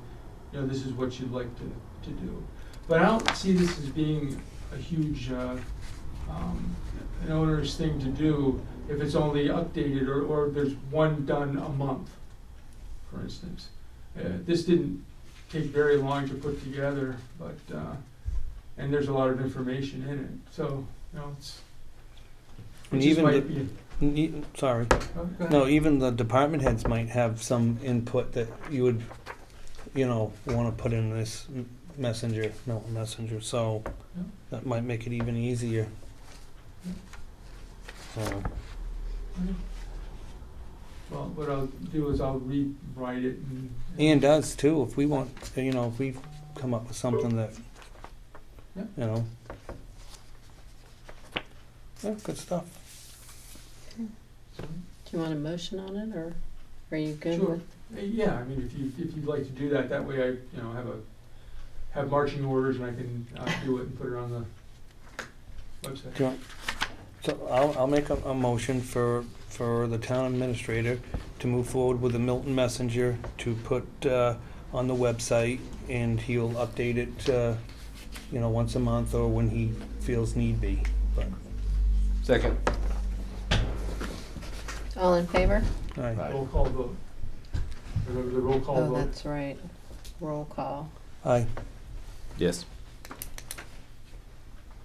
this is what you'd like to do. But I don't see this as being a huge, an onerous thing to do if it's only updated or there's one done a month, for instance. This didn't take very long to put together, but, and there's a lot of information in it. So, it And just even might the- be. Sorry. Oh, go ahead. No, even the department heads might have some input that you would, want to put in this Milton Messenger, so Yeah. that might make it even easier. So, Well, what I'll do is I'll rewrite it Ian does too, if we want, if we come up with something that, Yeah. Yeah, good stuff. Do you want a motion on it, or are you good Sure. with? Yeah, I mean, if you'd like to do that, that way I, have marching orders and I can do it and put it on the website. Do you want- So I'll make a motion for the town administrator to move forward with the Milton Messenger to put on the website, and he'll update it, once a month or when he feels need be. But, Second. All in favor? all right. Aye. Roll call vote. Remember the roll call Oh, vote? that's right. Roll call. Aye. Yes.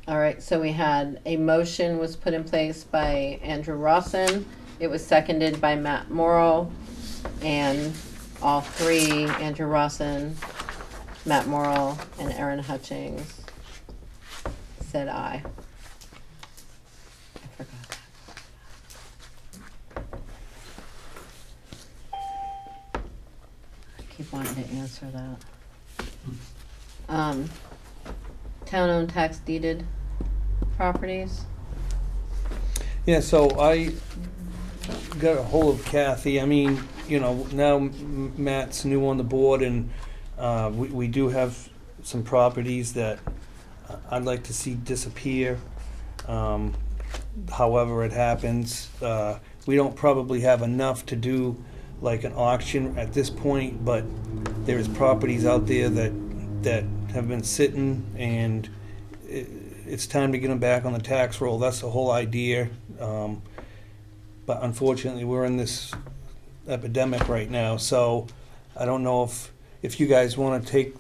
All right, so we had a motion was put in place by Andrew Rawson. It was seconded by Matt Morrow, and all three, Andrew Rawson, Matt Morrow, and Aaron Hutchings, said aye. I forgot that. I keep wanting to answer that. Town-owned tax deeded properties. Yeah, so I got a hold of Kathy. I mean, now Matt's new on the board, and we do have some properties that I'd like to see disappear. However it happens, we don't probably have enough to do like an auction at this point, but there's properties out there that have been sitting, and it's time to get them back on the tax roll. That's the whole idea. But unfortunately, we're in this epidemic right now, so I don't know if you guys want to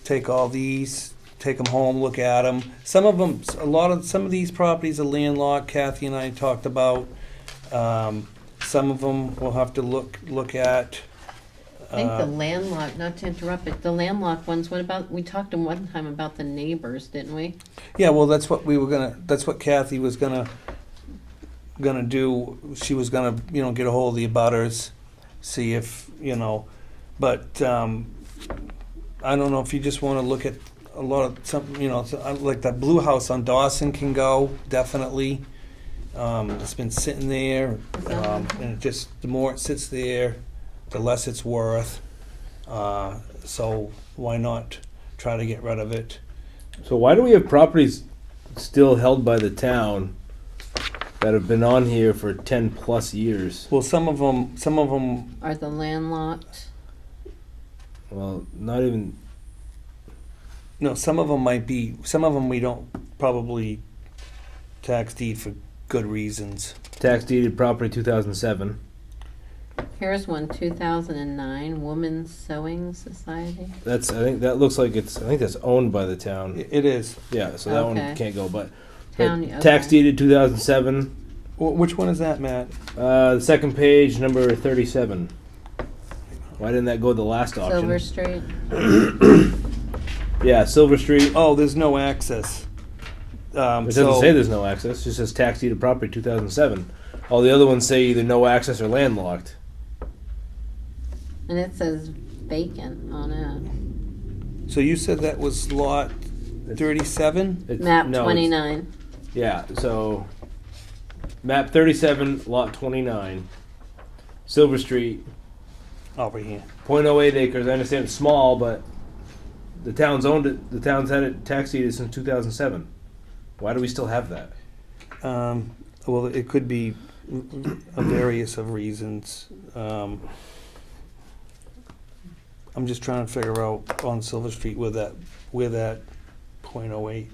take all these, take them home, look at them. Some of these properties are landlocked. Kathy and I talked about. Some of them we'll have to look at. I think the landlocked, not to interrupt, but the landlocked ones, what about, we talked one time about the neighbors, didn't we? Yeah, well, that's what Kathy was gonna do. She was gonna, get a hold of the abutters, see if, but, I don't know if you just wanna look at a lot of something, like that blue house on Dawson can go, definitely. It's been sitting there, and it just, the more it sits there, the less it's worth. So why not try to get rid of it? So why do we have properties still held by the town that have been on here for 10+ years. Well, some of them, Are the landlocked? Well, not even. no, some of them might be, some of them we don't probably tax deed for good reasons. Tax deeded property 2007. Here's one, 2009, Women's Sewing Society. I think that looks like it's. I think that's owned by the town. It is. Yeah, so that Okay. one can't go. But Town, tax okay. deeded 2007. Which one is that, Matt? The second page, number 37. Why didn't that go to the last auction? Silver Street. Yeah, Silver Street. Oh, there's no access. It doesn't say there's no access. It just says tax deeded property 2007. All the other ones say either no access or landlocked. And it says vacant on it. So you said that was lot 37? Map no, it's- 29. Yeah, so map 37, lot 29, Silver Street, Over here. 0.08 acres. I understand it's small, but the town's owned it. The town's had it tax deeded since 2007. Why do we still have that? Well, it could be a various of reasons. I'm just trying to figure out on Silver Street where that .08.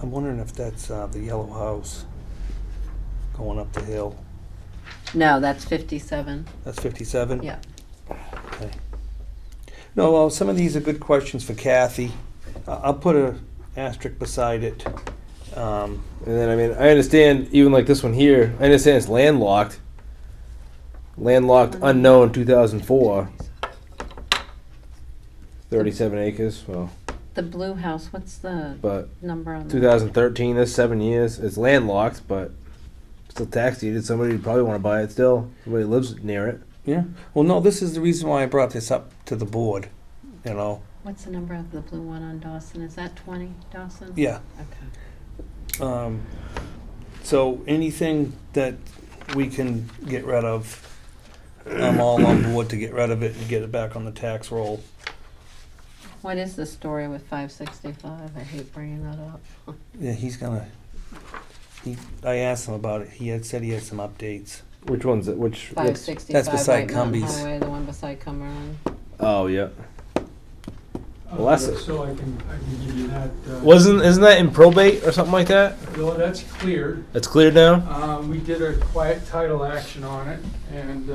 I'm wondering if that's the yellow house going up the hill. No, that's 57. That's 57? Yeah. Okay. No, well, some of these are good questions for Kathy. I'll put a asterisk beside it. And then, I mean, I understand, even like this one here, I understand it's landlocked. Landlocked unknown 2004. 37 acres, well, The blue house, what's the but number on that? 2013, that's 7 years. It's landlocked, but still tax deeded. Somebody would probably want to buy it still. Somebody lives near it. Yeah. Well, no, this is the reason why I brought this up to the board, you know. What's the number of the blue one on Dawson? Is that 20, Dawson? Yeah. Okay. So anything that we can get rid of, I'm all on board to get rid of it and get it back on the tax roll. What is the story with 565? I hate bringing that up. Yeah, I asked him about it. He had said he had some updates. Which one's it? Which? 565 That's beside White Mountain Cumbies. Highway, the one beside Cumberland. Oh, yeah. Well, that's it. So I can give you that. Isn't that in probate or something like that? Well, that's cleared. It's cleared now? We did a quiet title action on it, and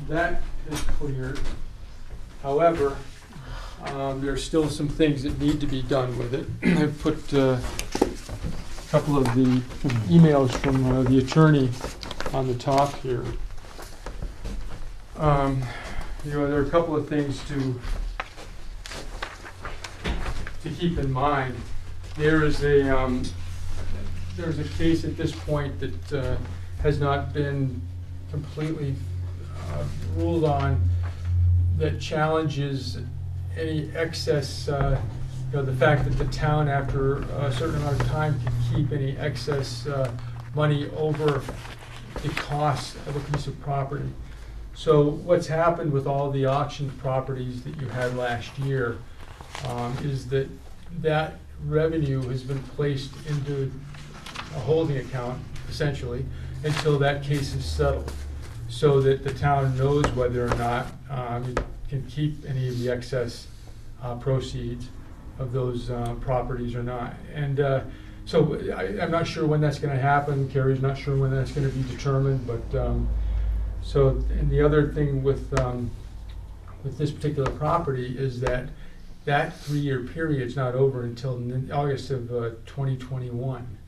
that is cleared. However, there's still some things that need to be done with it. I've put a couple of the emails from the attorney on the top here. There are a couple of things to keep in mind. There's a case at this point that has not been completely ruled on that challenges any excess, the fact that the town after a certain amount of time can keep any excess money over the cost of a piece of property. So what's happened with all the auctioned properties that you had last year is that revenue has been placed into a holding account, essentially, until that case is settled, so that the town knows whether or not it can keep any of the excess proceeds of those properties or not. And so I'm not sure when that's going to happen. Carrie's not sure when that's going to be determined, but and the other thing with this particular property is that 3-year period is not over until August of 2021.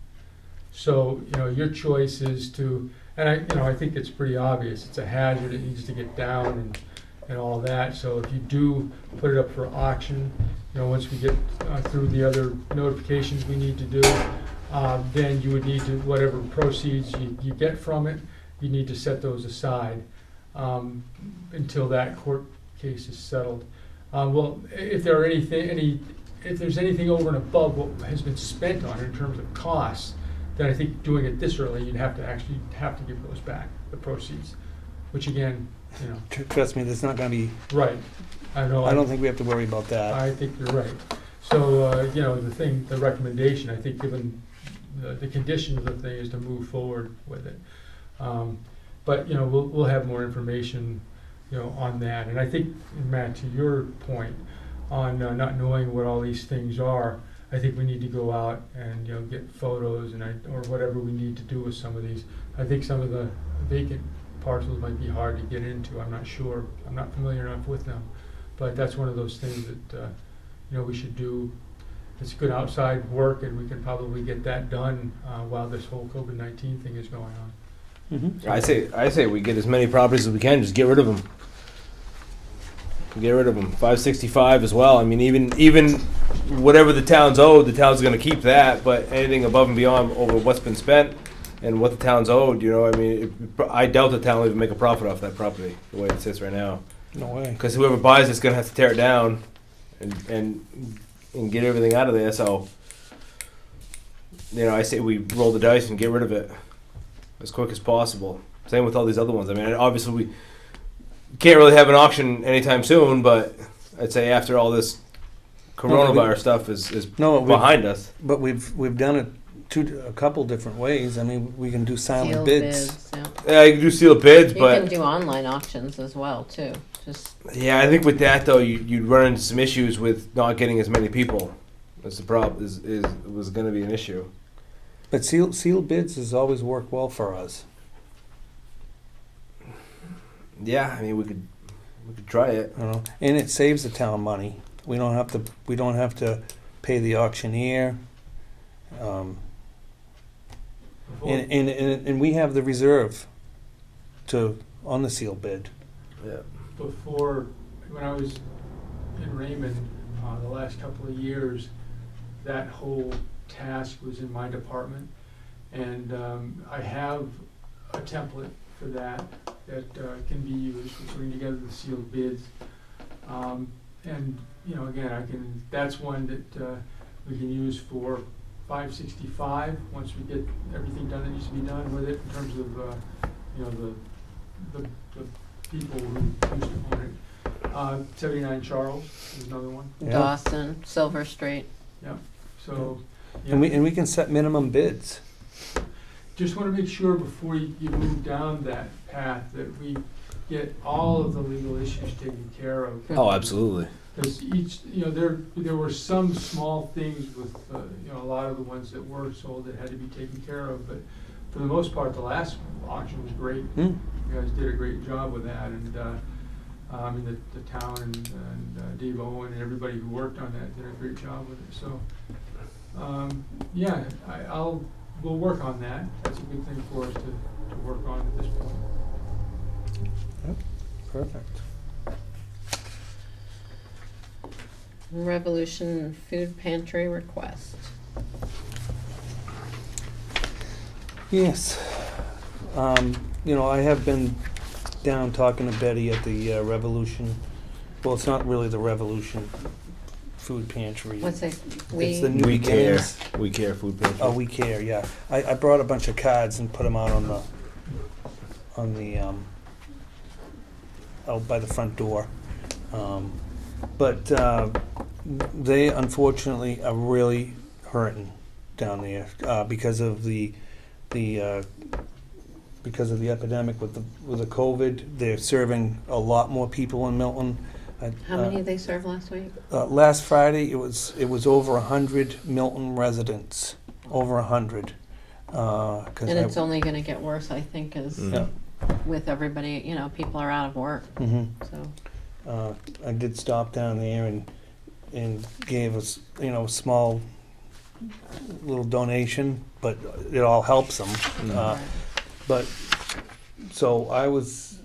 So your choice is to, and I think it's pretty obvious. It's a hazard. It needs to get down and all that. So if you do put it up for auction, once we get through the other notifications we need to do, then you would need to, whatever proceeds you get from it, you need to set those aside until that court case is settled. Well, if there's anything over and above what has been spent on it in terms of costs, then I think doing it this early, you'd have to give those back, the proceeds, which again, Trust me, there's not going to be. Right. I know. I don't think we have to worry about that. I think you're right. So, the recommendation, I think, given the condition of the thing, is to move forward with it. But, we'll have more information, on that. And I think, Matt, to your point on not knowing what all these things are, I think we need to go out and, get photos or whatever we need to do with some of these. I think some of the vacant parcels might be hard to get into. I'm not sure. I'm not familiar enough with them. But that's one of those things that, we should do. It's good outside work, and we can probably get that done while this whole COVID-19 thing is going on. Mm-hmm. I say we get as many properties as we can. Just get rid of them. Get rid of them. 565 as well. I mean, even whatever the town's owed, the town's going to keep that. But anything above and beyond over what's been spent and what the town's owed, I doubt the town will even make a profit off that property the way it sits right now. No way. Because whoever buys it's going to have to tear it down and get everything out of there. So, I say we roll the dice and get rid of it as quick as possible. Same with all these other ones. I mean, obviously we can't really have an auction anytime soon, but I'd say after all this coronavirus stuff is behind us. But we've done it a couple different ways. I mean, we can do silent Sealed bids. Yeah, you can do sealed bids, You but can do online auctions as well, too. yeah, I think with that though, you'd run into some issues with not getting as many people. That's the problem. Was going to be an issue. But sealed bids has always worked well for us. Yeah, I mean we could try it. And it saves the town money. We don't have to pay the auctioneer. And we have the reserve on the sealed bid. Yeah. Before, when I was in Raymond, the last couple of years, that whole task was in my department. And I have a template for that can be used for putting together the sealed bids. And, again, that's one that we can use for 565 once we get everything done that needs to be done with it in terms of, the people who used to own it. 79 Charles is another one. Yeah. Dawson, Silver Street. Yeah. So. Yeah. And we can set minimum bids. Just want to make sure before you move down that path that we get all of the legal issues taken care of. Oh, absolutely. Because there were some small things with, a lot of the ones that were sold that had to be taken care of. But for the most part, the last auction was great. You guys did a great job with that. And the town and Dave Owen and everybody who worked on that did a great job with it. So, we'll work on that. That's a good thing for us to work on at this point. Yep. Perfect. Revolution Food Pantry request. Yes. I have been down talking to Betty at the Revolution. Well, it's not really the Revolution Food Pantry. What's it? It's the New We care. Beginnings. We care food pantry. Oh, we care. Yeah, I brought a bunch of cards and put them out on the out by the front door. But they unfortunately are really hurting down there because of the epidemic with the COVID. They're serving a lot more people in Milton. How many did they serve last week? Last Friday, it was over 100 Milton residents, over 100. And it's only going to get worse, I think, as with everybody. People are out of work. So I did stop down there and gave us a small little donation, but it all helps them. But so I was.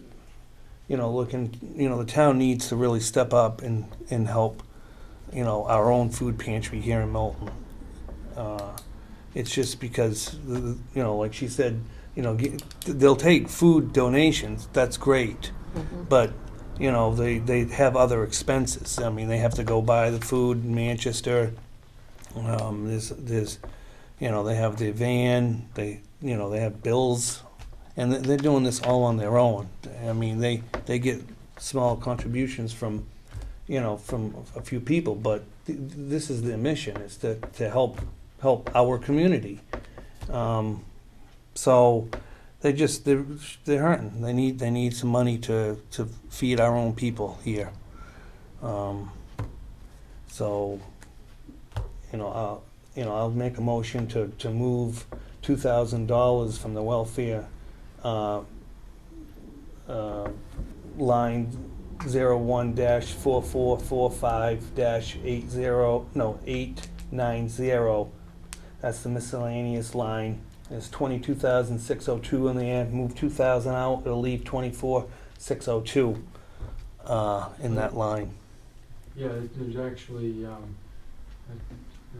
Looking, the town needs to really step up and help, our own food pantry here in Milton. It's just because, like she said, they'll take food donations, that's great. But, they have other expenses. I mean, they have to go buy the food in Manchester. There's they have the van, they have bills. And they're doing this all on their own. I mean, they get small contributions from, from a few people, but this is their mission, is to help our community. So they're hurting. They need some money to feed our own people here. So, I'll make a motion to move $2,000 from the welfare line 01-4445-890. That's the miscellaneous line. There's 22,602 in there. Move 2,000 out, it'll leave 24,602 in that line. Yeah, there's actually, let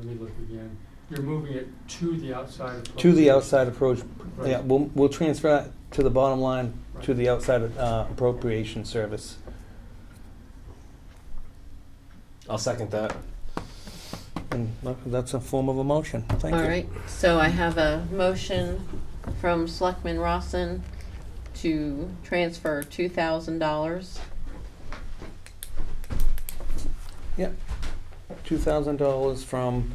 me look again. You're moving it to the outside approach. To the outside approach, Right. yeah, we'll transfer that to the bottom line, to Right. the outside appropriation service. I'll second that. And that's a form of a motion. Thank you. All right, so I have a motion from Selectman Rawson to transfer $2,000. Yep. $2,000 from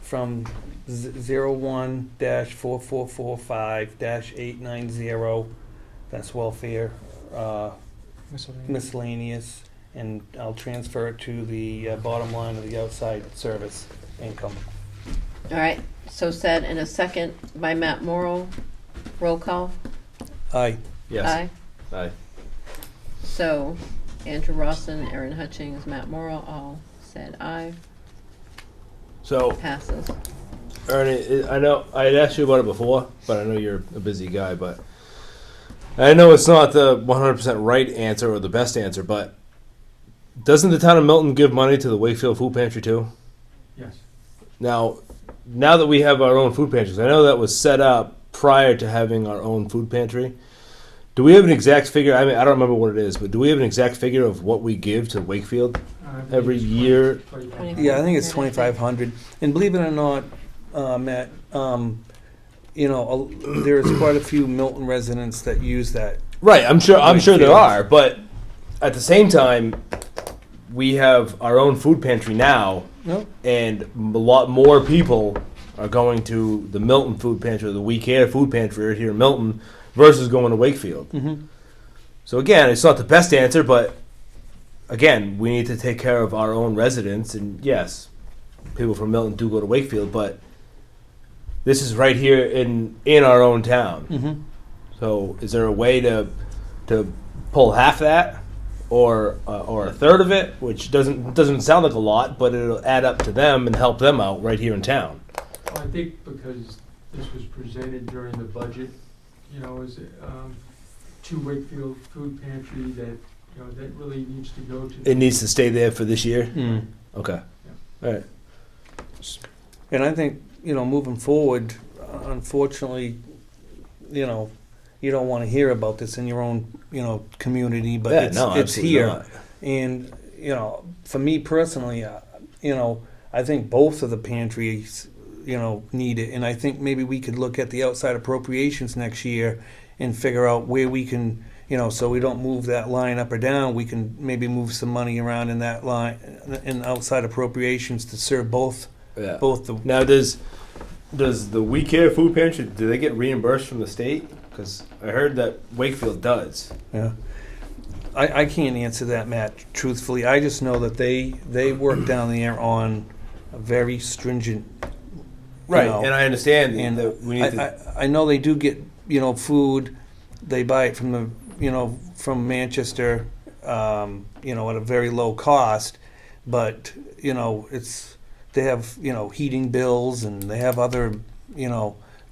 01-4445-890. That's welfare miscellaneous, and I'll transfer it to the bottom line of the outside service income. All right, so said in a second by Matt Morrow. Roll call. Aye. Yes. Aye. Aye. So Andrew Rawson, Aaron Hutchings, Matt Morrow, all said aye. So, Passes. Ernie, I know I had asked you about it before, but I know you're a busy guy. But I know it's not the 100% right answer or the best answer. But doesn't the town of Milton give money to the Wakefield Food Pantry too? Yes. Now that we have our own food pantries, I know that was set up prior to having our own food pantry. Do we have an exact figure? I mean, I don't remember what it is, but do we have an exact figure of what we give to Wakefield every year? 25. Yeah, I think it's 2,500. And believe it or not, Matt, there's quite a few Milton residents that use that. Right, I'm sure there Wakefield. are, but at the same time, we have our own food pantry now, No? and a lot more people are going to the Milton Food Pantry, or the We Care Food Pantry right here in Milton, versus going to Wakefield. Mm-hmm. So again, it's not the best answer, but again, we need to take care of our own residents, and yes, people from Milton do go to Wakefield, but this is right here in our own town. Mm-hmm. So is there a way to pull half that, or a third of it, which doesn't sound like a lot, but it'll add up to them and help them out right here in town? Well, I think because this was presented during the budget, as to Wakefield Food Pantry that, that really needs to go to. It needs to stay there for this year. Mm. Okay. All right. And I think, moving forward, unfortunately, you don't want to hear about this in your own, community, but it's absolutely here. not. And, for me personally, I think both of the pantries, need it. And I think maybe we could look at the outside appropriations next year and figure out where we can, so we don't move that line up or down. We can maybe move some money around in that line, in outside appropriations to serve both Yeah. the. Now, does the We Care Food Pantry, do they get reimbursed from the state? Because I heard that Wakefield does. Yeah. I can't answer that, Matt, truthfully. I just know that they work down there on a very stringent. Right, know, and I understand and that we need to. I know they do get, food. They buy it from the, from Manchester, at a very low cost. But, they have, heating bills and they have other,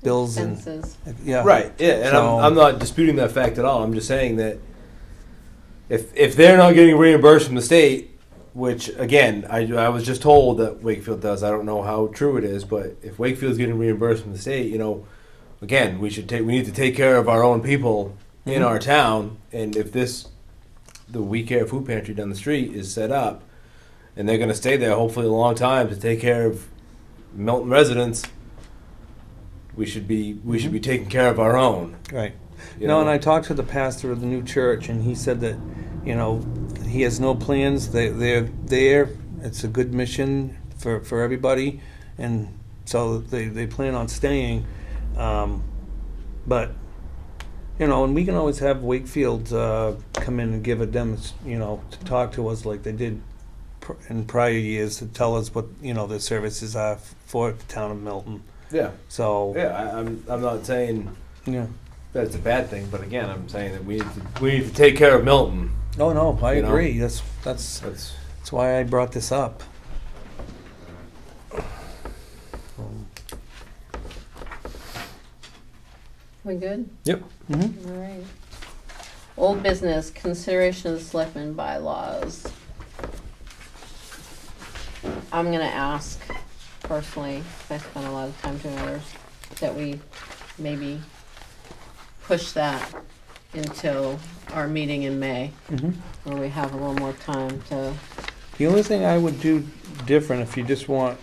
bills Expenses. and, yeah. Right, yeah, and So- I'm not disputing that fact at all. I'm just saying that if they're not getting reimbursed from the state, which again I was just told that Wakefield does. I don't know how true it is, but if Wakefield's getting reimbursed from the state, again we need to take care of our own people in Mhm. our town. And if the We Care Food Pantry down the street is set up, and they're going to stay there hopefully a long time to take care of Milton residents, we should be taking care of our own. Right. you No, know? and I talked to the pastor of the new church, and he said that, he has no plans. They're there. It's a good mission for everybody, and so they plan on staying. But and we can always have Wakefield come in and give a demo, to talk to us like they did in prior years, to tell us what their services are for the town of Milton. Yeah. So Yeah, I'm not saying yeah. that it's a bad thing, but again, I'm saying that we need to take care of Milton. Oh no, I You know? agree. That's why I brought this up. We good? Yep. Mm-hmm. All right. Old business, consideration of the selectmen bylaws. I'm gonna ask personally, 'cause I spent a lot of time doing others, that we maybe push that until our meeting in May, Mm-hmm. where we have a little more time to, The only thing I would do different, if you just want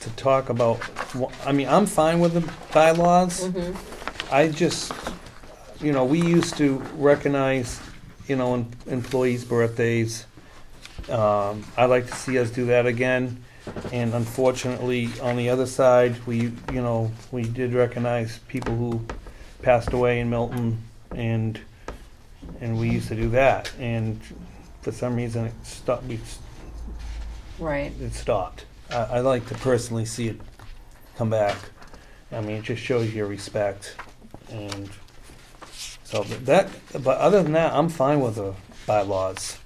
to talk about, I'm fine with the bylaws. I just, we used to recognize, employees' birthdays. I'd like to see us do that again. And unfortunately, on the other side, we did recognize people who passed away in Milton, and we used to do that. And for some reason, it stopped. right, It stopped. I like to personally see it come back. It just shows your respect, and so that. But other than that, I'm fine with the bylaws.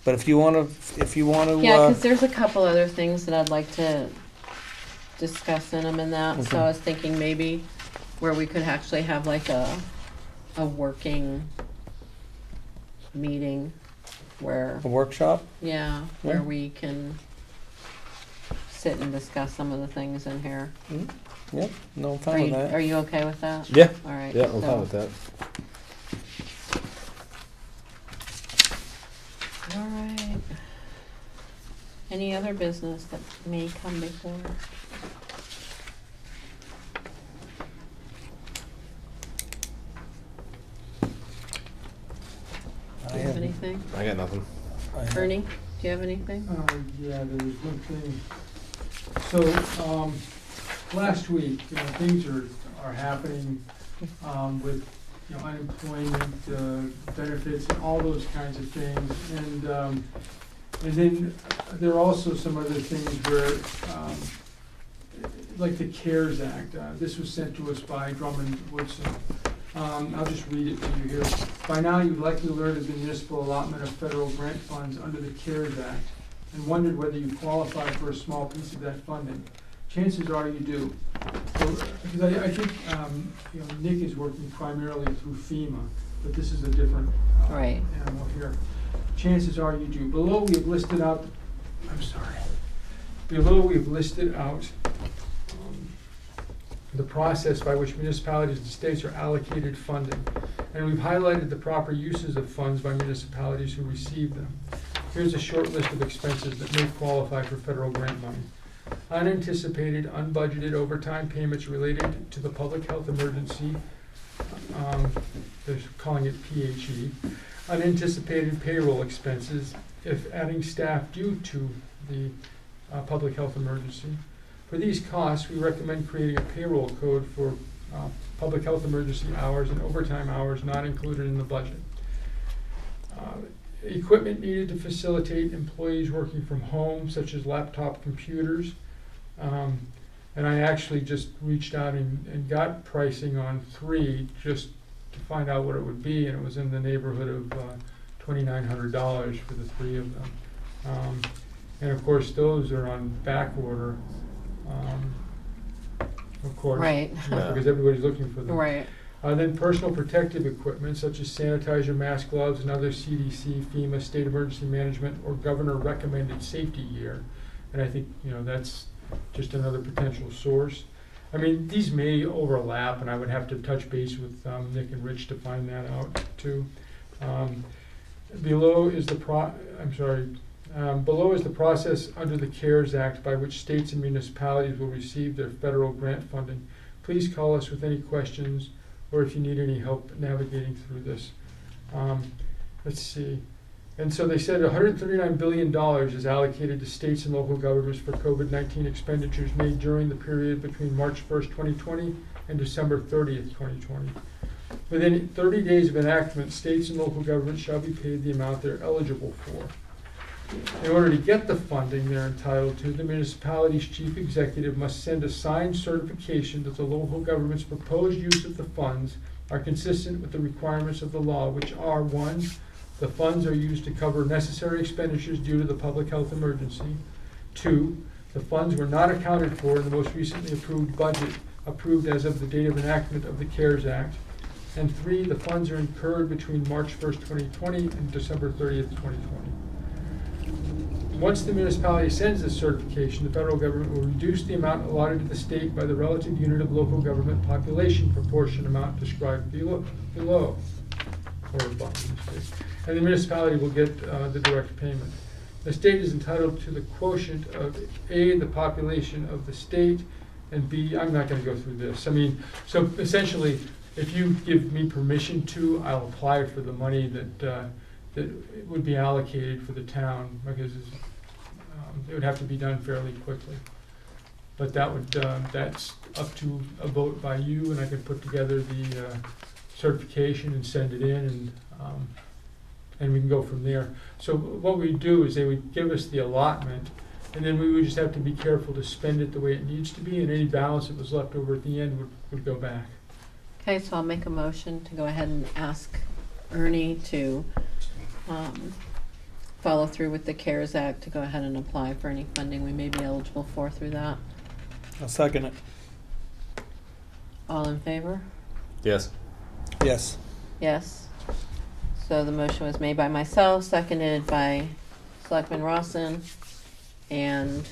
But if you want to, yeah, because there's a couple other things that I'd like to discuss in them and that, so Okay. I was thinking maybe where we could actually have like a working meeting where, a workshop. yeah, where Yeah. we can sit and discuss some of the things in here. Yep. No, I'm Are fine with you, that. are you okay with that? Yeah. All right. Yeah, I'm so- fine with that. All right. Any other business that may come before? Do you have anything? I got nothing. Ernie, do you have anything? Yeah, there was one thing. So, last week, things are happening, with, unemployment, benefits, and all those kinds of things. And then there are also some other things where, like the CARES Act, this was sent to us by Drummond Woodson. I'll just read it to you here. By now, you've likely learned of the municipal allotment of federal grant funds under the CARES Act and wondered whether you qualify for a small piece of that funding. Chances are you do. Because I think, Nick is working primarily through FEMA, but this is a different Right. animal here. Chances are you do. Below, we have listed out, below we have listed out the process by which municipalities and states are allocated funding. And we've highlighted the proper uses of funds by municipalities who receive them. Here's a short list of expenses that may qualify for federal grant money. Unanticipated, unbudgeted overtime payments related to the public health emergency, they're calling it PHE. Unanticipated payroll expenses if adding staff due to the public health emergency. For these costs, we recommend creating a payroll code for public health emergency hours and overtime hours not included in the budget. Equipment needed to facilitate employees working from home, such as laptop computers. And I actually just reached out and got pricing on 3 just to find out what it would be, and it was in the neighborhood of $2,900 for the 3 of them. And of course, those are on back order, of course. Right. Because everybody's looking for them. Right. Then personal protective equipment such as sanitizer, mask, gloves, and other CDC, FEMA, state emergency management, or governor recommended safety gear. And I think, that's just another potential source. These may overlap, and I would have to touch base with Nick and Rich to find that out too. Below is the process under the CARES Act by which states and municipalities will receive their federal grant funding. Please call us with any questions or if you need any help navigating through this. Let's see. And so they said $139 billion is allocated to states and local governments for COVID-19 expenditures made during the period between March 1st, 2020 and December 30th, 2020. Within 30 days of enactment, states and local governments shall be paid the amount they're eligible for. In order to get the funding they're entitled to, the municipality's chief executive must send a signed certification that the local government's proposed use of the funds are consistent with the requirements of the law, which are: 1, the funds are used to cover necessary expenditures due to the public health emergency. 2, the funds were not accounted for in the most recently approved budget, approved as of the date of enactment of the CARES Act. And 3, the funds are incurred between March 1st, 2020 and December 30th, 2020. Once the municipality sends this certification, the federal government will reduce the amount allotted to the state by the relative unit of local government population proportion amount described below or above in this case. And the municipality will get the direct payment. The state is entitled to the quotient of A, the population of the state, and B, I'm not going to go through this. I mean, so essentially, if you give me permission to, I'll apply for the money that would be allocated for the town, because it would have to be done fairly quickly. But that's up to a vote by you, and I can put together the certification and send it in, and we can go from there. So what we do is they would give us the allotment, and then we would just have to be careful to spend it the way it needs to be, and any balance that was left over at the end would go back. Okay, so I'll make a motion to go ahead and ask Ernie to follow through with the CARES Act, to go ahead and apply for any funding we may be eligible for through that. I'll second it. All in favor? Yes. Yes. Yes. So the motion was made by myself, seconded by Selectman Rawson, and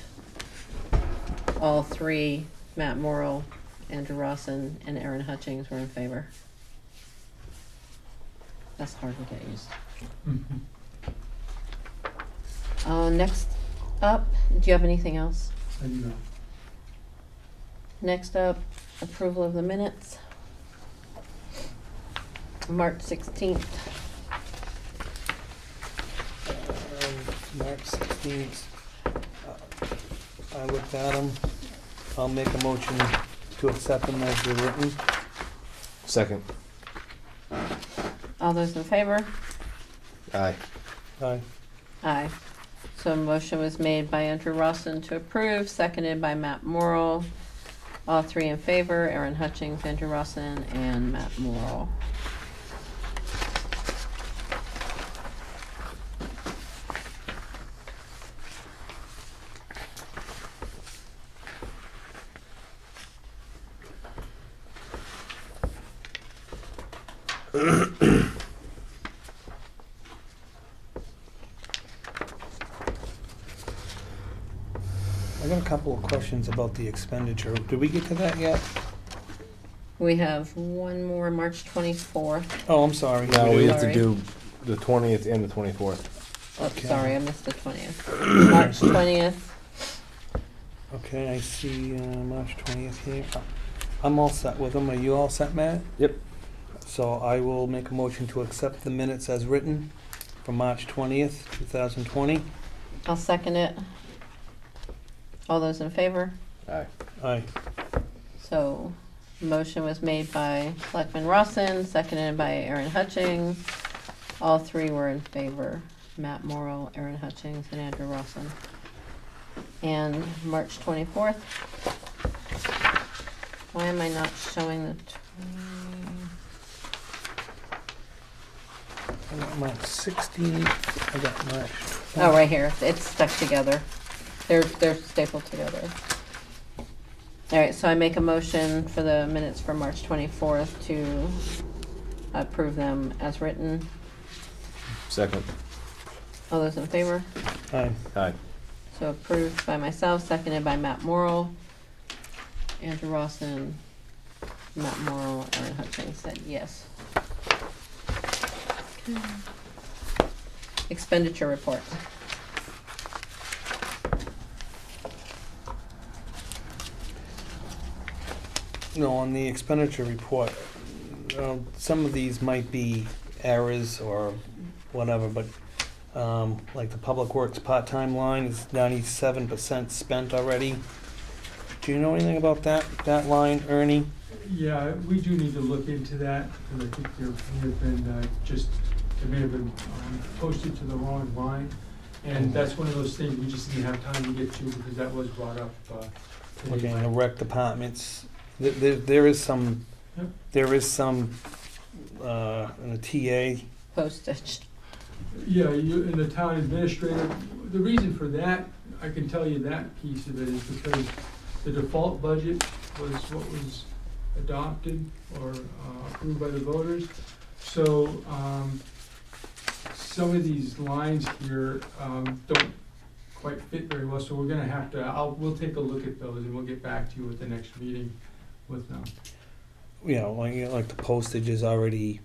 all three, Matt Morrell, Andrew Rawson, and Aaron Hutchings, were in favor. That's hard to get used to. Mhm. Next up, do you have anything else? I do not. Next up, approval of the minutes. March 16th. March 16th. I looked at them. I'll make a motion to accept them as they're written. Second. All those in favor? Aye. Aye. Aye. So a motion was made by Andrew Rawson to approve, seconded by Matt Morrell. All three in favor: Aaron Hutchings, Andrew Rawson, and Matt Morrell. I got a couple of questions about the expenditure. Did we get to that yet? We have one more, March 24th. Oh, I'm sorry. No, we do? have to Sorry. do the 20th and the 24th. Oh, Okay. sorry, I missed the 20th. March 20th. Okay, I see March 20th here. I'm all set with them. Are you all set, Matt? Yep. So I will make a motion to accept the minutes as written for March 20th, 2020. I'll second it. All those in favor? Aye. Aye. So, motion was made by Selectman Rawson, seconded by Aaron Hutchings. All three were in favor: Matt Morrell, Aaron Hutchings, and Andrew Rawson. And March 24th. Why am I not showing the? I got March 16th. I got March 20th. Oh, right here. It's stuck together. They're stapled together. All right, so I make a motion for the minutes for March 24th to approve them as written. Second. All those in favor? Aye. Aye. So approved by myself, seconded by Matt Morrell. Andrew Rawson, Matt Morrell, Aaron Hutchings said yes. Okay. Expenditure report. No, on the expenditure report, some of these might be errors or whatever, but like the Public Works part-time line is 97% spent already. Do you know anything about that line, Ernie? Yeah, we do need to look into that, because I think there may have been it may have been posted to the wrong line. And that's one of those things we just didn't have time to get to, because that was brought up today. Looking at the rec departments, there is some, Yep. in the TA. Postage. Yeah, in the town administrator, the reason for that, I can tell you that piece of it is because the default budget was what was adopted or approved by the voters. So, some of these lines here, don't quite fit very well, so we're gonna have to, we'll take a look at those and we'll get back to you at the next meeting with them. Like the postage is already,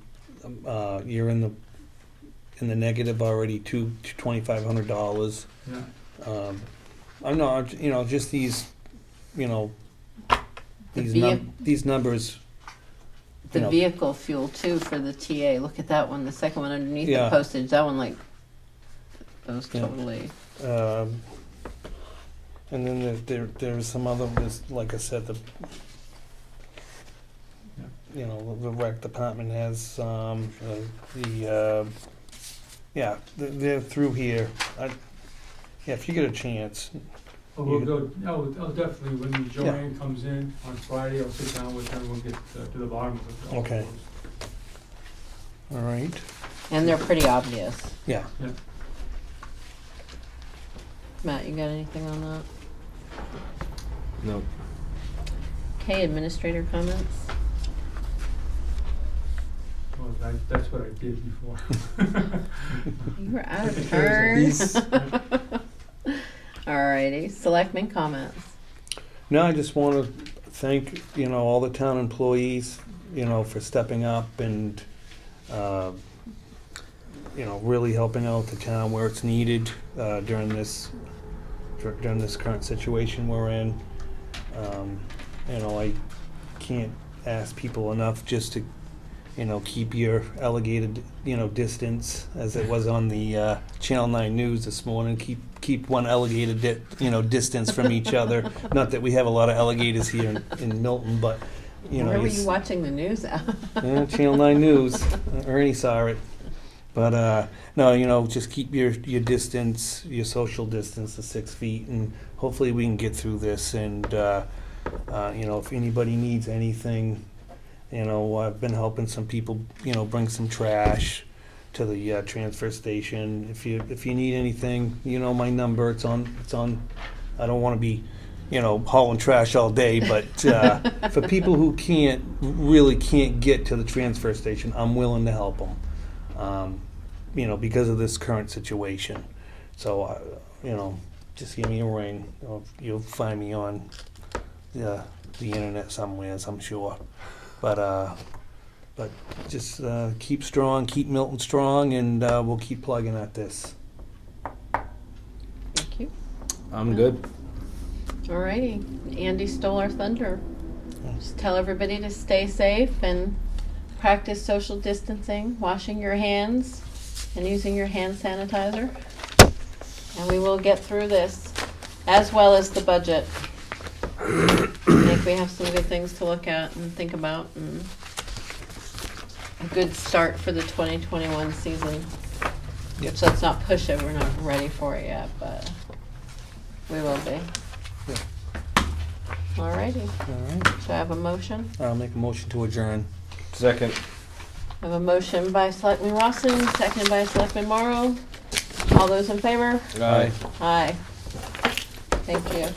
you're in the negative already, $2,500. Yeah, I'm not, just these, The these numbers. The vehicle fuel too for the TA, look at that one, the second one underneath the Yeah. postage, that one like, those Yeah. totally, And then there's some other, like I said, the rec department has, they're through here. If you get a chance, but we'll go, I'll definitely, when Joanne comes in on Friday, I'll sit down with her and we'll get to the bottom of it. Okay. all right, and they're pretty obvious. yeah. Matt, you got anything on that? No. Okay, administrator comments? Well, that's what I did before. You were out of These- turn. Alrighty, selectmen comments. No, I just want to thank, all the town employees, for stepping up and, really helping out the town where it's needed during this current situation we're in. I can't ask people enough just to, keep your allocated, distance, as it was on the Channel 9 News this morning. Keep one alligator distance from each other. Not that we have a lot of alligators here in Milton, but Where were you watching the news at? yeah, Channel 9 News. Ernie saw it. But no, just keep your distance, your social distance to 6 feet, and hopefully we can get through this. And if anybody needs anything, I've been helping some people, bring some trash to the transfer station. If you need anything, my number. It's on. I don't want to be, hauling trash all day, but for people who really can't get to the transfer station, I'm willing to help them. Because of this current situation. So, just give me a ring. You'll find me on the internet somewhere, I'm sure. But just keep strong, keep Milton strong, and we'll keep plugging at this. Thank you. I'm good. Alrighty, Andy stole our thunder. Just tell everybody to stay safe and practice social distancing, washing your hands, and using your hand sanitizer. And we will get through this, as well as the budget. I think we have some good things to look at and think about, and a good start for the 2021 season. Yep. So let's not push it, we're not ready for it yet, but we will be. Yep. Alrighty, All right. so I have a motion. I'll make a motion to adjourn. Second. I have a motion by Selectman Rawson, seconded by Selectman Morrow. All those in favor? Aye. Aye. Thank you.